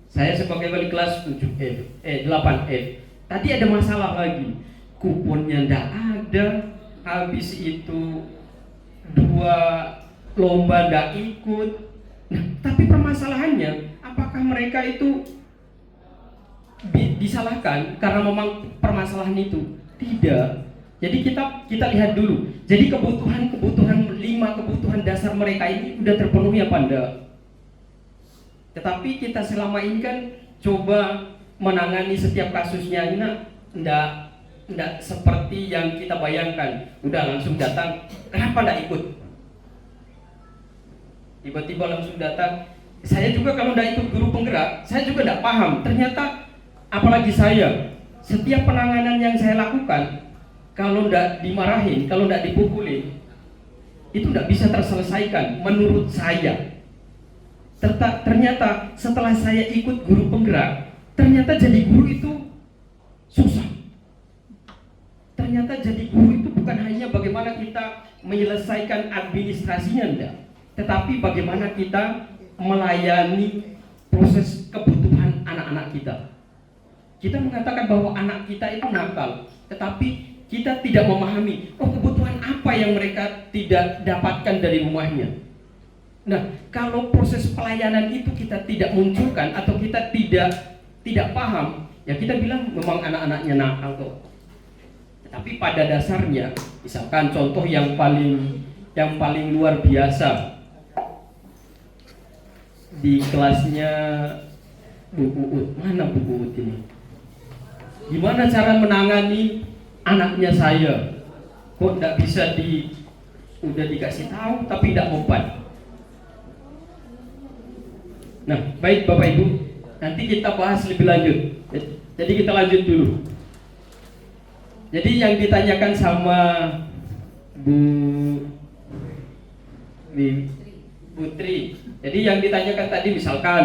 Saya sebagai wali kelas 8F. Tadi ada masalah lagi. Kuponnya ndak ada. Habis itu 2 lomba ndak ikut. Nah, tapi permasalahannya, apakah mereka itu disalahkan karena memang permasalahan itu? Tidak. Jadi kita lihat dulu. Jadi kebutuhan 5 kebutuhan dasar mereka ini sudah terpenuhi apa enggak? Tetapi kita selama ini kan coba menangani setiap kasusnya ini enggak seperti yang kita bayangkan. Udah langsung datang, kenapa enggak ikut? Tiba-tiba langsung datang. Saya juga kalau enggak ikut guru penggerak, saya juga enggak paham. Ternyata apalagi saya, setiap penanganan yang saya lakukan, kalau enggak dimarahin, kalau enggak dipukulin, itu enggak bisa terselesaikan menurut saya. Ternyata setelah saya ikut guru penggerak, ternyata jadi guru itu susah. Ternyata jadi guru itu bukan hanya bagaimana kita menyelesaikan administrasinya, enggak, tetapi bagaimana kita melayani proses kebutuhan anak-anak kita. Kita mengatakan bahwa anak kita itu nakal, tetapi kita tidak memahami kebutuhan apa yang mereka tidak dapatkan dari rumahnya. Nah, kalau proses pelayanan itu kita tidak munculkan atau kita tidak paham, ya kita bilang memang anak-anaknya nakal kok. Tapi pada dasarnya, misalkan contoh yang paling luar biasa di kelasnya Bu Uut. Mana Bu Uut ini? Gimana cara menangani anaknya saya? Kok tidak bisa udah dikasih tahu tapi tidak mempan. Nah, baik Bapak Ibu, nanti kita bahas lebih lanjut. Jadi kita lanjut dulu. Jadi yang ditanyakan sama Bu Putri. Jadi yang ditanyakan tadi misalkan,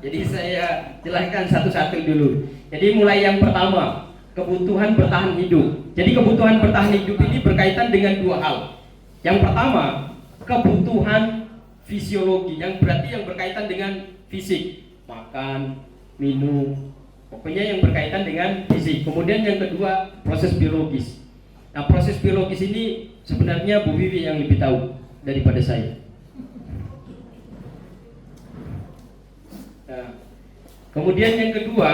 jadi saya jelaskan satu-satu dulu. Jadi mulai yang pertama, kebutuhan bertahan hidup. Jadi kebutuhan bertahan hidup ini berkaitan dengan 2 hal. Yang pertama, kebutuhan fisiologi, yang berarti yang berkaitan dengan fisik, makan, minum, pokoknya yang berkaitan dengan fisik. Kemudian yang kedua, proses biologis. Nah, proses biologis ini sebenarnya Bu Wiwi yang lebih tahu daripada saya. Nah, kemudian yang kedua,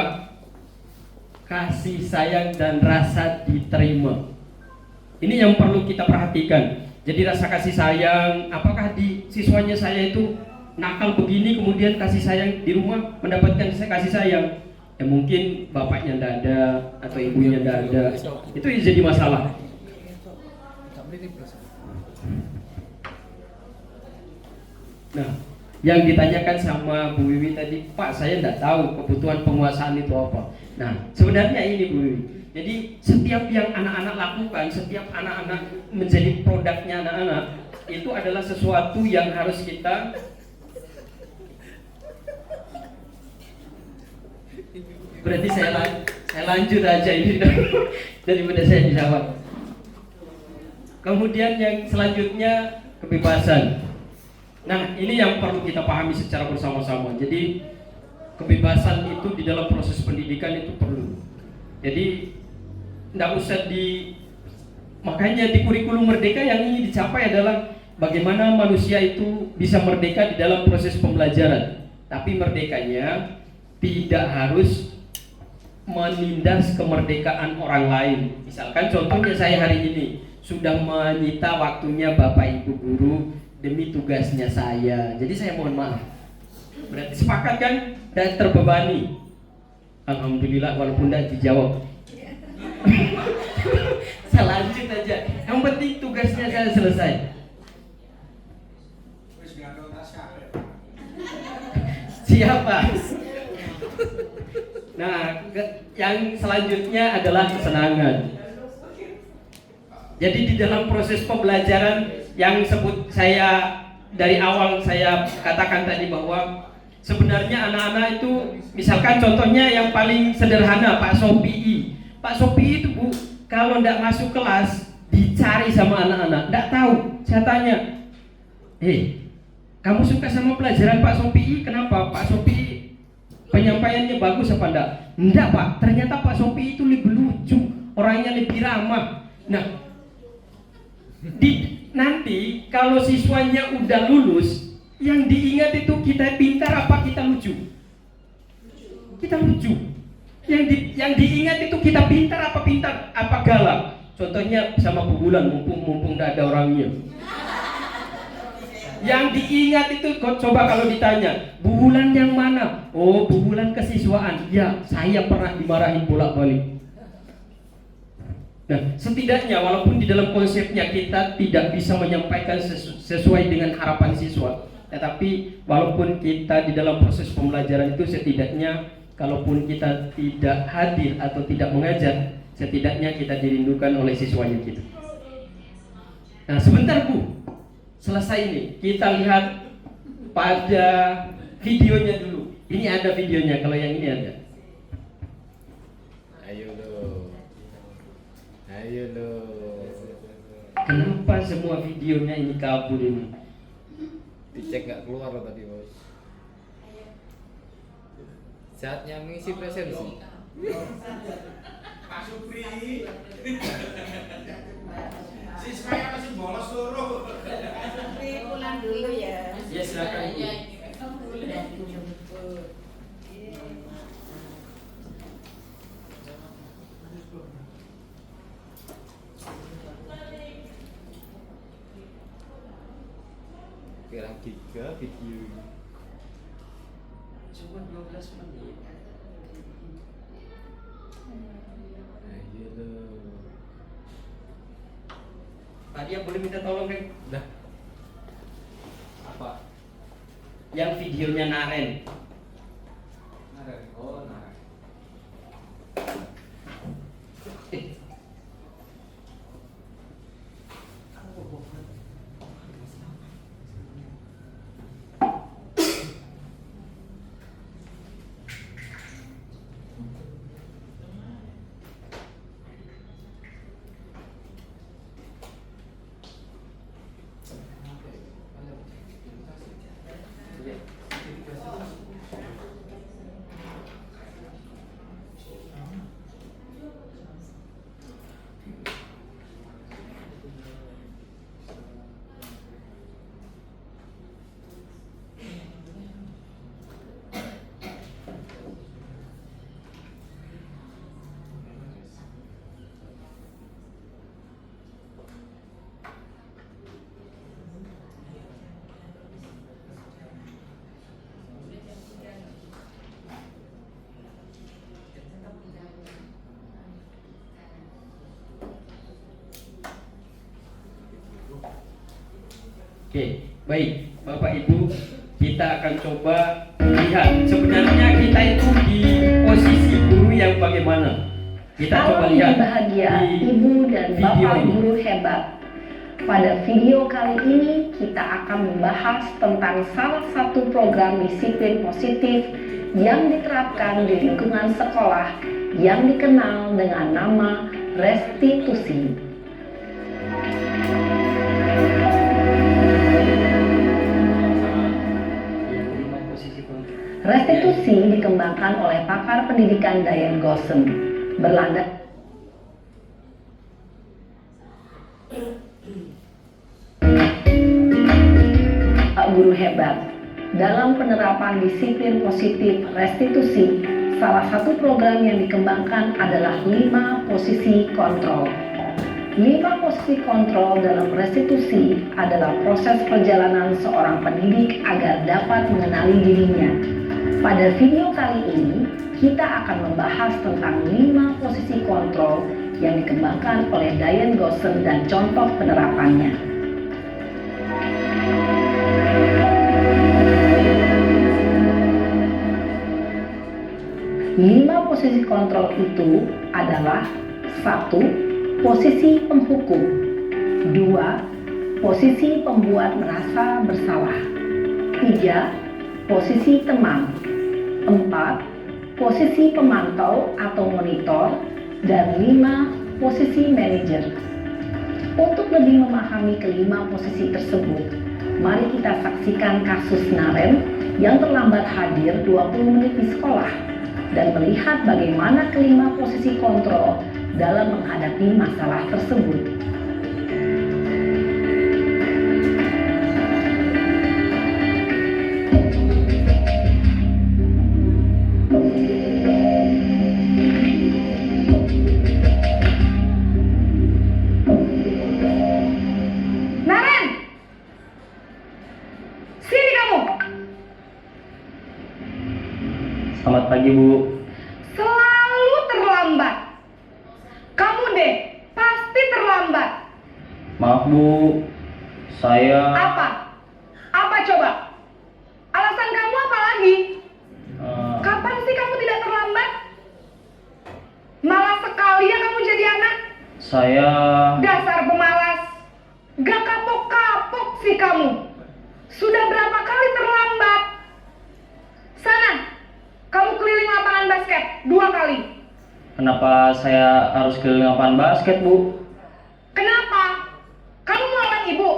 kasih sayang dan rasa diterima. Ini yang perlu kita perhatikan. Jadi rasa kasih sayang, apakah di siswanya saya itu nakal begini, kemudian kasih sayang di rumah mendapatkan kasih sayang? Ya mungkin bapaknya tidak ada atau ibunya tidak ada. Itu jadi masalah. Nah, yang ditanyakan sama Bu Wiwi tadi, Pak, saya tidak tahu kebutuhan penguasaan itu apa. Nah, sebenarnya ini Bu Wiwi. Jadi setiap yang anak-anak lakukan, setiap anak-anak menjadi produknya anak-anak, itu adalah sesuatu yang harus kita berarti saya lanjut aja ini daripada saya dijawab. Kemudian yang selanjutnya kebebasan. Nah, ini yang perlu kita pahami secara bersama-sama. Jadi kebebasan itu di dalam proses pendidikan itu perlu. Jadi tidak usah makanya di kurikulum merdeka yang ingin dicapai adalah bagaimana manusia itu bisa merdeka di dalam proses pembelajaran. Tapi merdekanya tidak harus menindas kemerdekaan orang lain. Misalkan contohnya saya hari ini sudah menyita waktunya Bapak Ibu guru demi tugasnya saya. Jadi saya mohon maaf. Berarti sepakat kan? Dan terbebani. Alhamdulillah walaupun tidak dijawab. Saya lanjut aja. Yang penting tugasnya saya selesai. Siapa? Nah, yang selanjutnya adalah kesenangan. Jadi di dalam proses pembelajaran yang sebut saya dari awal saya katakan tadi bahwa Sebenarnya anak-anak itu, misalkan contohnya yang paling sederhana Pak Sopi. Pak Sopi itu Bu, kalau nggak masuk kelas dicari sama anak-anak, nggak tahu. Saya tanya, kamu suka sama pelajaran Pak Sopi? Kenapa? Pak Sopi penyampaiannya bagus apa enggak? Enggak Pak, ternyata Pak Sopi itu lebih lucu, orangnya lebih ramah. Nah, nanti kalau siswanya udah lulus, yang diingat itu kita pintar apa kita lucu? Kita lucu. Yang diingat itu kita pintar apa galak? Contohnya sama Bu Bulan, mumpung tidak ada orangnya. Yang diingat itu coba kalau ditanya, Bu Bulan yang mana? Oh, Bu Bulan kesiswaan. Ya, saya pernah dimarahin bolak-balik. Nah, setidaknya walaupun di dalam konsepnya kita tidak bisa menyampaikan sesuai dengan harapan siswa, tetapi walaupun kita di dalam proses pembelajaran itu setidaknya kalaupun kita tidak hadir atau tidak mengajar, setidaknya kita dirindukan oleh siswanya kita. Nah, sebentar Bu, selesai ini kita lihat pada videonya dulu. Ini ada videonya, kalau yang ini ada. Ayo lo. Kenapa semua videonya ini kabur ini? Dicek nggak keluar lo tadi bos. Saatnya mengisi presensi. Pak Supri. Siswanya masih bolos seluruh. Pak Supri pulang dulu ya. Ya silakan. Kira giga video. Cuma 12 menit. Ayo lo. Tadi yang boleh minta tolong kan? Dah. Apa? Yang videonya Naren. Naren. Oh Naren. Oke, baik Bapak Ibu, kita akan coba lihat sebenarnya kita itu di posisi guru yang bagaimana. Kita coba lihat bahagia di Ibu dan video Bapak ini. guru hebat. Pada video kali ini kita akan membahas tentang salah satu program disiplin positif yang diterapkan di lingkungan sekolah yang dikenal dengan nama restitusi. Restitusi dikembangkan oleh pakar pendidikan Diane Gossen, berlandas guru hebat. Dalam penerapan disiplin positif restitusi, salah satu program yang dikembangkan adalah 5 posisi kontrol. 5 posisi kontrol dalam restitusi adalah proses perjalanan seorang pendidik agar dapat mengenali dirinya. Pada video kali ini, kita akan membahas tentang 5 posisi kontrol yang dikembangkan oleh Diane Gossen dan contoh penerapannya. Lima posisi kontrol itu adalah 1. Posisi penghukum. 2. Posisi pembuat merasa bersalah. 3. posisi teman. 4. Posisi pemantau atau monitor. Dan 5. Posisi manajer. Untuk lebih memahami kelima posisi tersebut, mari kita saksikan kasus Naren yang terlambat hadir 20 menit di sekolah dan melihat bagaimana kelima posisi kontrol dalam menghadapi masalah tersebut. Naren! Sini kamu! Selamat pagi, Bu. Selalu terlambat. Kamu deh, pasti terlambat. Maaf, Bu. Saya Apa? Apa coba? Alasan kamu apa lagi? Kapan sih kamu tidak terlambat? Malas sekali ya kamu jadi anak. saya Dasar pemalas. Gak kapok-kapok sih kamu. Sudah berapa kali terlambat? Sana, kamu keliling lapangan basket 2 kali. Kenapa saya harus keliling lapangan basket, Bu? Kenapa? Kamu melawan ibu?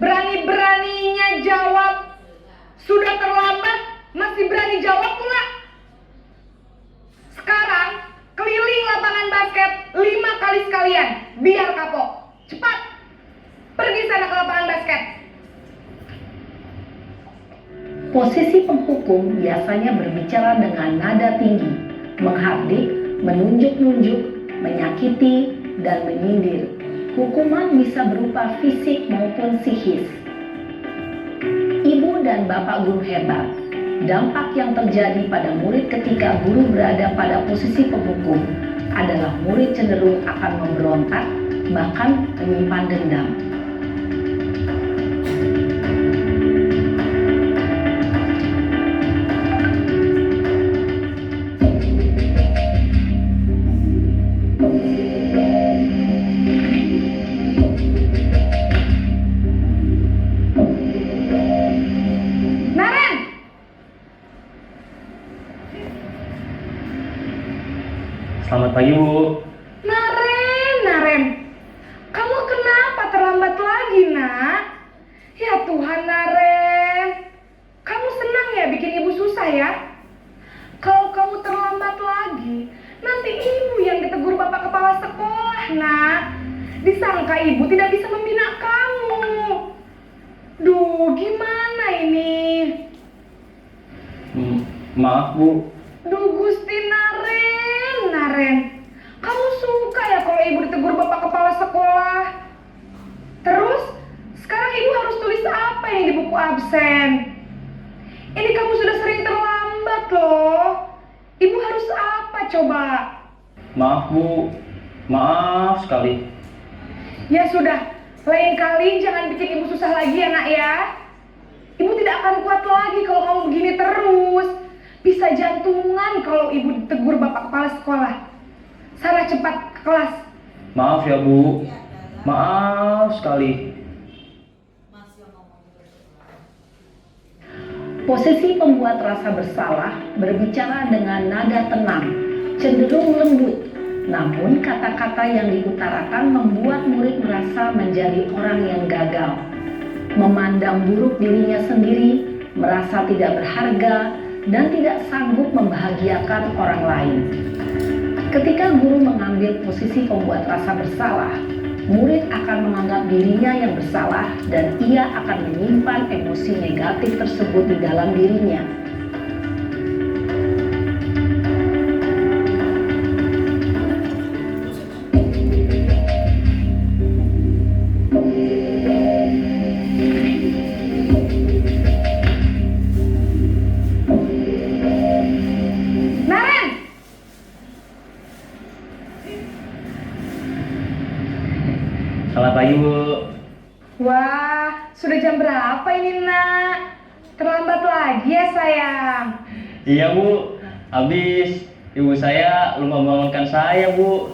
Berani-beraninya jawab. Sudah terlambat, masih berani jawab pula. Sekarang, keliling lapangan basket 5 kali sekalian. Biar kapok. Cepat. Pergi sana ke lapangan basket. Posisi penghukum biasanya berbicara dengan nada tinggi, menghardik, menunjuk-nunjuk, menyakiti, dan menyindir. Hukuman bisa berupa fisik maupun psikis. Ibu dan bapak guru hebat. Dampak yang terjadi pada murid ketika guru berada pada posisi penghukum adalah murid cenderung akan memberontak, bahkan menyimpan dendam. Naren! Selamat pagi, Bu. Naren. Kamu kenapa terlambat lagi, nak? Ya Tuhan, Naren. Kamu senang ya bikin ibu susah ya? Kalau kamu terlambat lagi, nanti ibu yang ditegur bapak kepala sekolah, nak. Disangka ibu tidak bisa membina kamu. Duh, gimana ini? Maaf, Bu. Duh, Gusti Naren. Kamu suka ya kalau ibu ditegur bapak kepala sekolah? Terus, sekarang ibu harus tulis apa yang di buku absen? Ini kamu sudah sering terlambat loh. Ibu harus apa coba? Maaf, Bu. Maaf sekali. Ya sudah, lain kali jangan bikin ibu susah lagi ya nak ya. Ibu tidak akan kuat lagi kalau kamu begini terus. Bisa jantungan kalau ibu ditegur bapak kepala sekolah. Sana cepat ke kelas. Maaf ya, Bu. Maaf sekali. Posisi pembuat rasa bersalah berbicara dengan nada tenang, cenderung lembut. Namun kata-kata yang diutarakan membuat murid merasa menjadi orang yang gagal, memandang buruk dirinya sendiri, merasa tidak berharga, dan tidak sanggup membahagiakan orang lain. Ketika guru mengambil posisi pembuat rasa bersalah, murid akan menganggap dirinya yang bersalah dan ia akan menyimpan emosi negatif tersebut di dalam dirinya. Naren! Selamat pagi, Bu. Wah, sudah jam berapa ini nak? Terlambat lagi ya sayang. Iya, Bu. Habis ibu saya lupa membangunkan saya, Bu.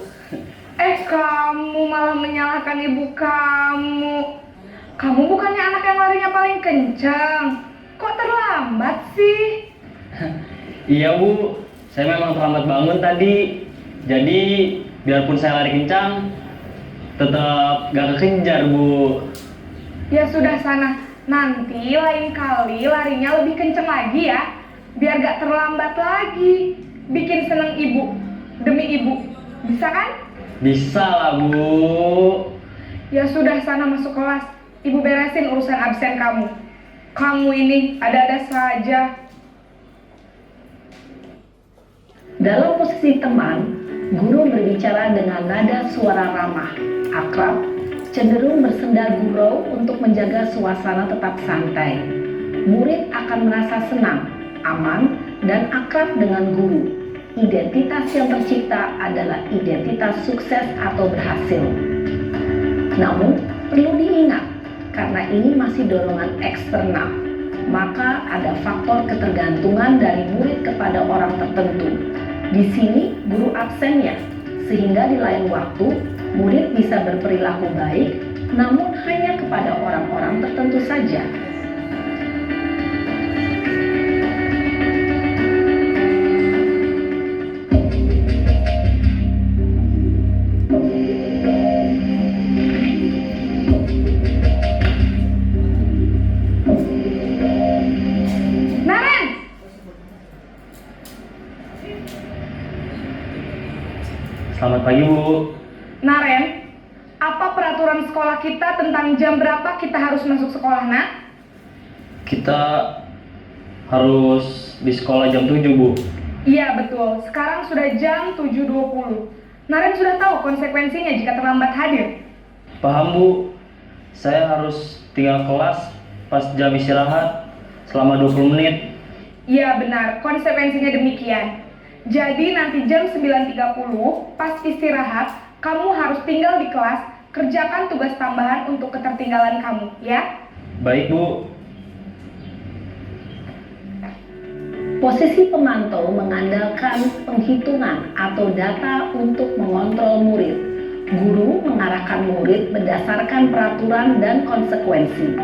Kamu malah menyalahkan ibu kamu. Kamu bukannya anak yang larinya paling kencang. kok terlambat sih? Iya Bu, saya memang terlambat bangun tadi. Jadi biarpun saya lari kencang, tetap gak kekejar Bu. Ya sudah sana, nanti lain kali larinya lebih kenceng lagi ya, biar gak terlambat lagi. Bikin seneng ibu, demi ibu, bisa kan? Bisa lah Bu. Ya sudah sana masuk kelas, ibu beresin urusan absen kamu. Kamu ini ada-ada saja. Dalam posisi teman, guru berbicara dengan nada suara ramah, akrab, cenderung bersenda gurau untuk menjaga suasana tetap santai. Murid akan merasa senang, aman, dan akrab dengan guru. Identitas yang tercipta adalah identitas sukses atau berhasil. Namun, perlu diingat, karena ini masih dorongan eksternal, maka ada faktor ketergantungan dari murid kepada orang tertentu. Di sini guru absennya, sehingga di lain waktu murid bisa berperilaku baik, namun hanya kepada orang-orang tertentu saja. Selamat pagi Bu. Naren, apa peraturan sekolah kita tentang jam berapa kita harus masuk sekolah, nak? Kita harus di sekolah jam 7 Bu. Iya betul, sekarang sudah jam 7.20. Naren sudah tahu konsekuensinya jika terlambat hadir. Paham Bu. Saya harus tinggal kelas pas jam istirahat selama 20 menit. Iya benar, konsekuensinya demikian. Jadi nanti jam 9.30 pas istirahat, kamu harus tinggal di kelas, kerjakan tugas tambahan untuk ketertinggalan kamu, ya? Baik Bu. Posisi pemantau mengandalkan penghitungan atau data untuk mengontrol murid. Guru mengarahkan murid berdasarkan peraturan dan konsekuensi.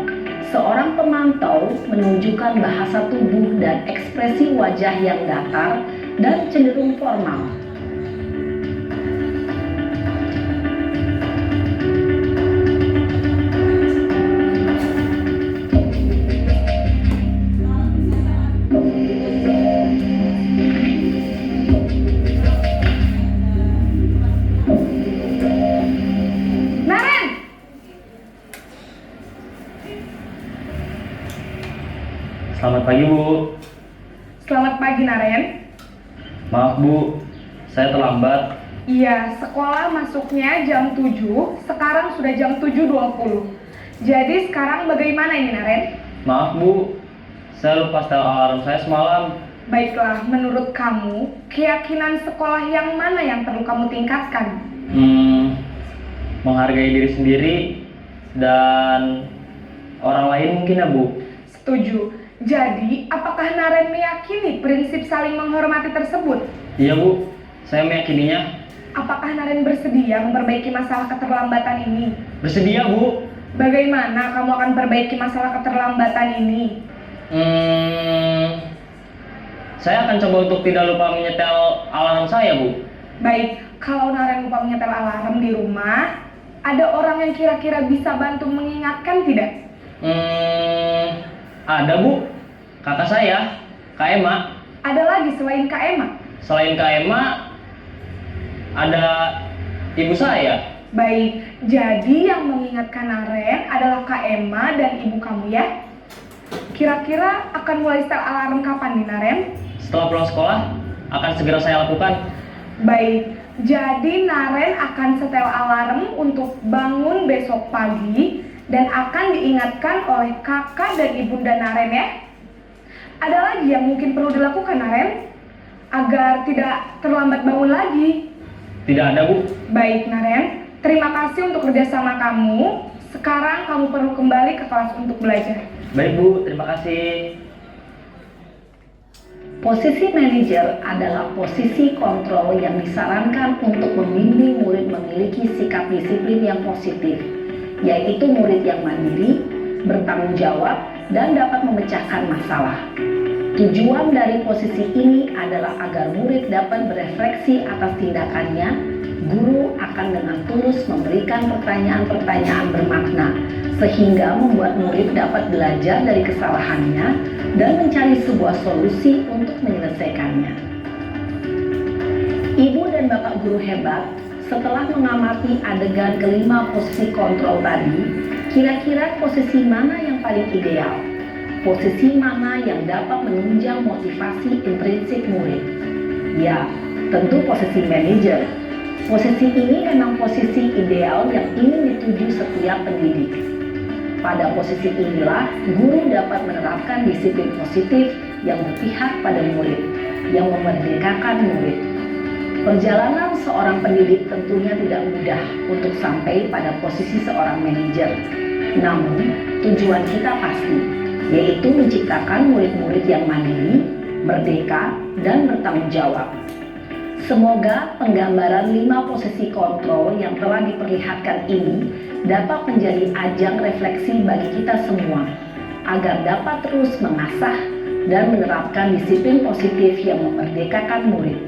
Seorang pemantau menunjukkan bahasa tubuh dan ekspresi wajah yang datar dan cenderung formal. Naren! Selamat pagi Bu. Selamat pagi, Naren. Maaf Bu, saya terlambat. Iya, sekolah masuknya jam 7, sekarang sudah jam 7.20. Jadi sekarang bagaimana ini, Naren? Maaf Bu, saya lupa setel alarm saya semalam. Baiklah, menurut kamu, keyakinan sekolah yang mana yang perlu kamu tingkatkan? Menghargai diri sendiri dan orang lain mungkin ya Bu. Setuju. Jadi, apakah Naren meyakini prinsip saling menghormati tersebut? Iya Bu, saya meyakininya. Apakah Naren bersedia memperbaiki masalah keterlambatan ini? Bersedia Bu. Bagaimana kamu akan perbaiki masalah keterlambatan ini? Saya akan coba untuk tidak lupa menyetel alarm saya Bu. Baik, kalau Naren lupa menyetel alarm di rumah, ada orang yang kira-kira bisa bantu mengingatkan tidak? Ada Bu, kakak saya, Kak Emma. Ada lagi selain Kak Emma? Selain Kak Emma, ada ibu saya. Baik, jadi yang mengingatkan Naren adalah Kak Emma dan ibu kamu ya? Kira-kira akan mulai setel alarm kapan nih, Naren? Setelah pulang sekolah, akan segera saya lakukan. Baik, jadi Naren akan setel alarm untuk bangun besok pagi dan akan diingatkan oleh kakak dan ibunda Naren ya. Ada lagi yang mungkin perlu dilakukan, Naren, agar tidak terlambat bangun lagi? Tidak ada Bu. Baik, Naren, terima kasih untuk kerjasama kamu. Sekarang kamu perlu kembali ke kelas untuk belajar. Baik Bu, terima kasih. Posisi manajer adalah posisi kontrol yang disarankan untuk membimbing murid memiliki sikap disiplin yang positif, yaitu murid yang mandiri, bertanggung jawab, dan dapat memecahkan masalah. Tujuan dari posisi ini adalah agar murid dapat berefleksi atas tindakannya. Guru akan dengan tulus memberikan pertanyaan-pertanyaan bermakna, sehingga membuat murid dapat belajar dari kesalahannya dan mencari sebuah solusi untuk menyelesaikannya. Ibu dan Bapak guru hebat, setelah mengamati adegan kelima posisi kontrol tadi, kira-kira posisi mana yang paling ideal? Posisi mana yang dapat menunjang motivasi intrinsik murid? Ya, tentu posisi manajer. Posisi ini memang posisi ideal yang ingin dituju setiap pendidik. Pada posisi inilah, guru dapat menerapkan disiplin positif yang berpihak pada murid, yang memerdekakan murid. Perjalanan seorang pendidik tentunya tidak mudah untuk sampai pada posisi seorang manajer. Namun, tujuan kita pasti, yaitu menciptakan murid-murid yang mandiri, merdeka, dan bertanggung jawab. Semoga penggambaran 5 posisi kontrol yang telah diperlihatkan ini dapat menjadi ajang refleksi bagi kita semua, agar dapat terus mengasah dan menerapkan disiplin positif yang memerdekakan murid.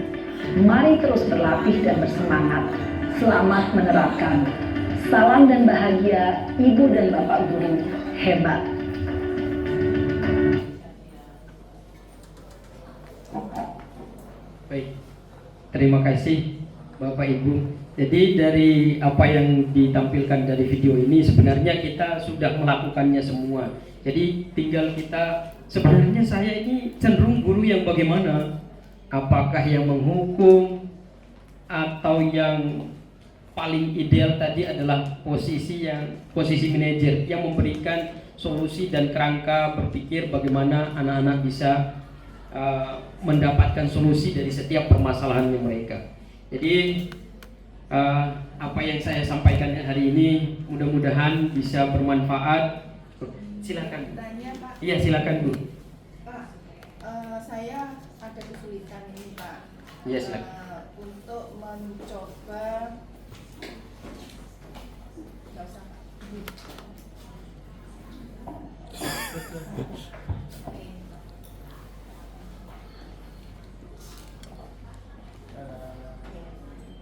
Mari terus berlatih dan bersemangat. Selamat menerapkan. Salam dan bahagia, Ibu dan Bapak guru hebat. Baik, terima kasih Bapak Ibu. Jadi dari apa yang ditampilkan dari video ini sebenarnya kita sudah melakukannya semua. Jadi tinggal kita, sebenarnya saya ini cenderung guru yang bagaimana? Apakah yang menghukum atau yang paling ideal tadi adalah posisi manajer yang memberikan solusi dan kerangka berpikir bagaimana anak-anak bisa mendapatkan solusi dari setiap permasalahannya mereka. Jadi apa yang saya sampaikan hari ini mudah-mudahan bisa bermanfaat. Silakan. Tanya, Pak. Iya, silakan Bu. Pak, saya ada kesulitan ini, Pak. Iya, silakan. Untuk mencoba, nggak usah, Pak.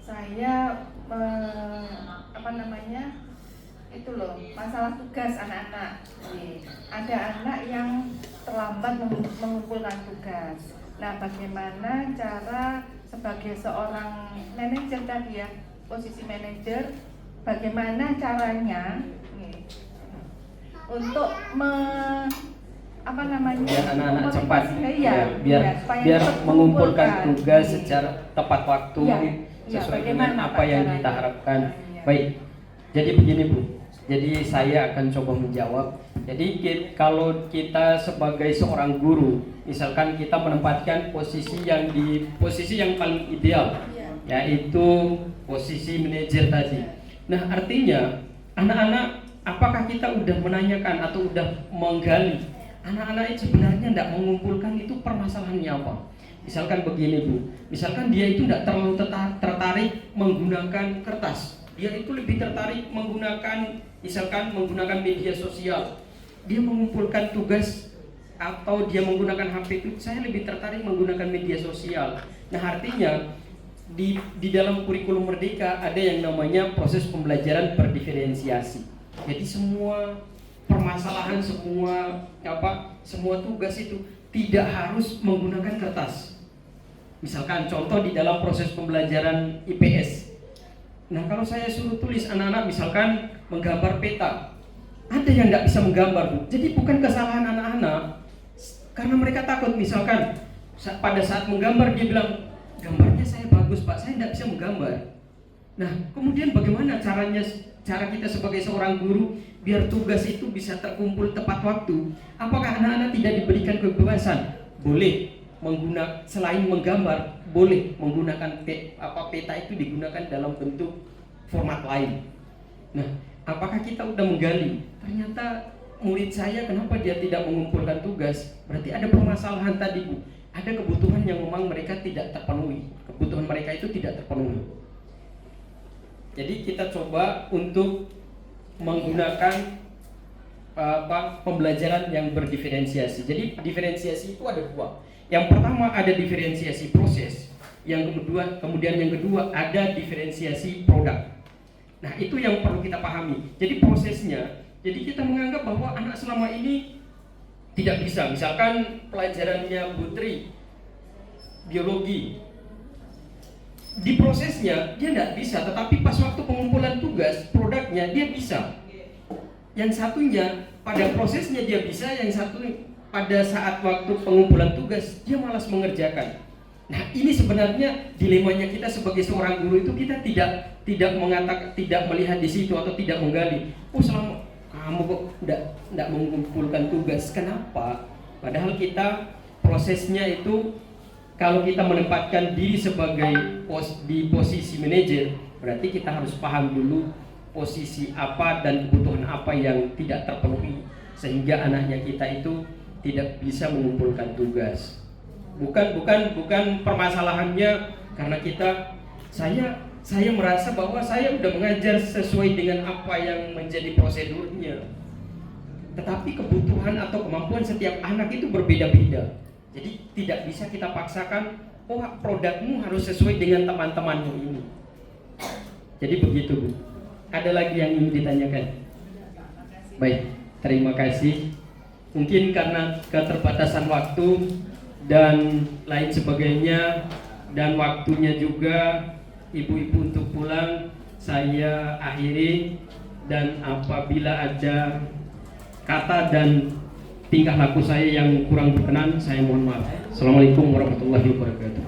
Saya itu loh, masalah tugas anak-anak. Ada anak yang terlambat mengumpulkan tugas. Nah, bagaimana cara sebagai seorang manajer tadi ya, posisi manajer, bagaimana caranya untuk biar anak-anak cepat supaya biar mengumpulkan tugas Iya. secara tepat waktu sesuai dengan apa yang kita harapkan. Baik, jadi begini Bu, jadi saya akan coba menjawab. Jadi kalau kita sebagai seorang guru, misalkan kita menempatkan posisi yang paling ideal, yaitu posisi manajer tadi. Nah, artinya anak-anak, apakah kita udah menanyakan atau udah menggali anak-anak itu sebenarnya tidak mengumpulkan itu permasalahannya apa? Misalkan begini Bu, misalkan dia itu tidak terlalu tertarik menggunakan kertas, dia itu lebih tertarik menggunakan media sosial. Dia mengumpulkan tugas atau dia menggunakan HP itu, saya lebih tertarik menggunakan media sosial. Nah, artinya di dalam kurikulum Merdeka ada yang namanya proses pembelajaran berdiferensiasi. Jadi semua permasalahan, semua tugas itu tidak harus menggunakan kertas. Misalkan contoh di dalam proses pembelajaran IPS. Nah, kalau saya suruh tulis anak-anak misalkan menggambar peta, ada yang nggak bisa menggambar Bu. Jadi bukan kesalahan anak-anak, karena mereka takut. Misalkan pada saat menggambar dia bilang, gambarnya saya bagus Pak, saya nggak bisa menggambar. Nah, kemudian bagaimana cara kita sebagai seorang guru biar tugas itu bisa terkumpul tepat waktu? Apakah anak-anak tidak diberikan kebebasan? Boleh selain menggambar, boleh menggunakan peta itu digunakan dalam bentuk format lain. Nah, apakah kita udah menggali? Ternyata murid saya kenapa dia tidak mengumpulkan tugas? Berarti ada permasalahan tadi Bu. Ada kebutuhan yang memang mereka tidak terpenuhi. Kebutuhan mereka itu tidak terpenuhi. Jadi kita coba untuk menggunakan pembelajaran yang berdiferensiasi. Jadi diferensiasi itu ada dua. Yang pertama ada diferensiasi proses, yang kemudian yang kedua ada diferensiasi produk. Nah, itu yang perlu kita pahami. Jadi prosesnya, jadi kita menganggap bahwa anak selama ini tidak bisa, misalkan pelajarannya Putri biologi, di prosesnya dia tidak bisa, tetapi pas waktu pengumpulan tugas produknya dia bisa. Yang satunya pada prosesnya dia bisa, yang satu pada saat waktu pengumpulan tugas dia malas mengerjakan. Nah, ini sebenarnya dilemanya kita sebagai seorang guru itu, kita tidak melihat di situ atau tidak menggali. Oh, selama kamu kok tidak mengumpulkan tugas, kenapa? Padahal kita prosesnya itu, kalau kita menempatkan diri sebagai di posisi manajer, berarti kita harus paham dulu posisi apa dan kebutuhan apa yang tidak terpenuhi, sehingga anaknya kita itu tidak bisa mengumpulkan tugas. Bukan permasalahannya karena saya merasa bahwa saya sudah mengajar sesuai dengan apa yang menjadi prosedurnya. Tetapi kebutuhan atau kemampuan setiap anak itu berbeda-beda. Jadi tidak bisa kita paksakan, oh produkmu harus sesuai dengan teman-temanmu ini. Jadi begitu, Bu. Ada lagi yang ingin ditanyakan? Baik, terima kasih. Mungkin karena keterbatasan waktu dan lain sebagainya, dan waktunya juga ibu-ibu untuk pulang, saya akhiri. Dan apabila ada kata dan tingkah laku saya yang kurang berkenan, saya mohon maaf. Assalamualaikum warahmatullahi wabarakatuh.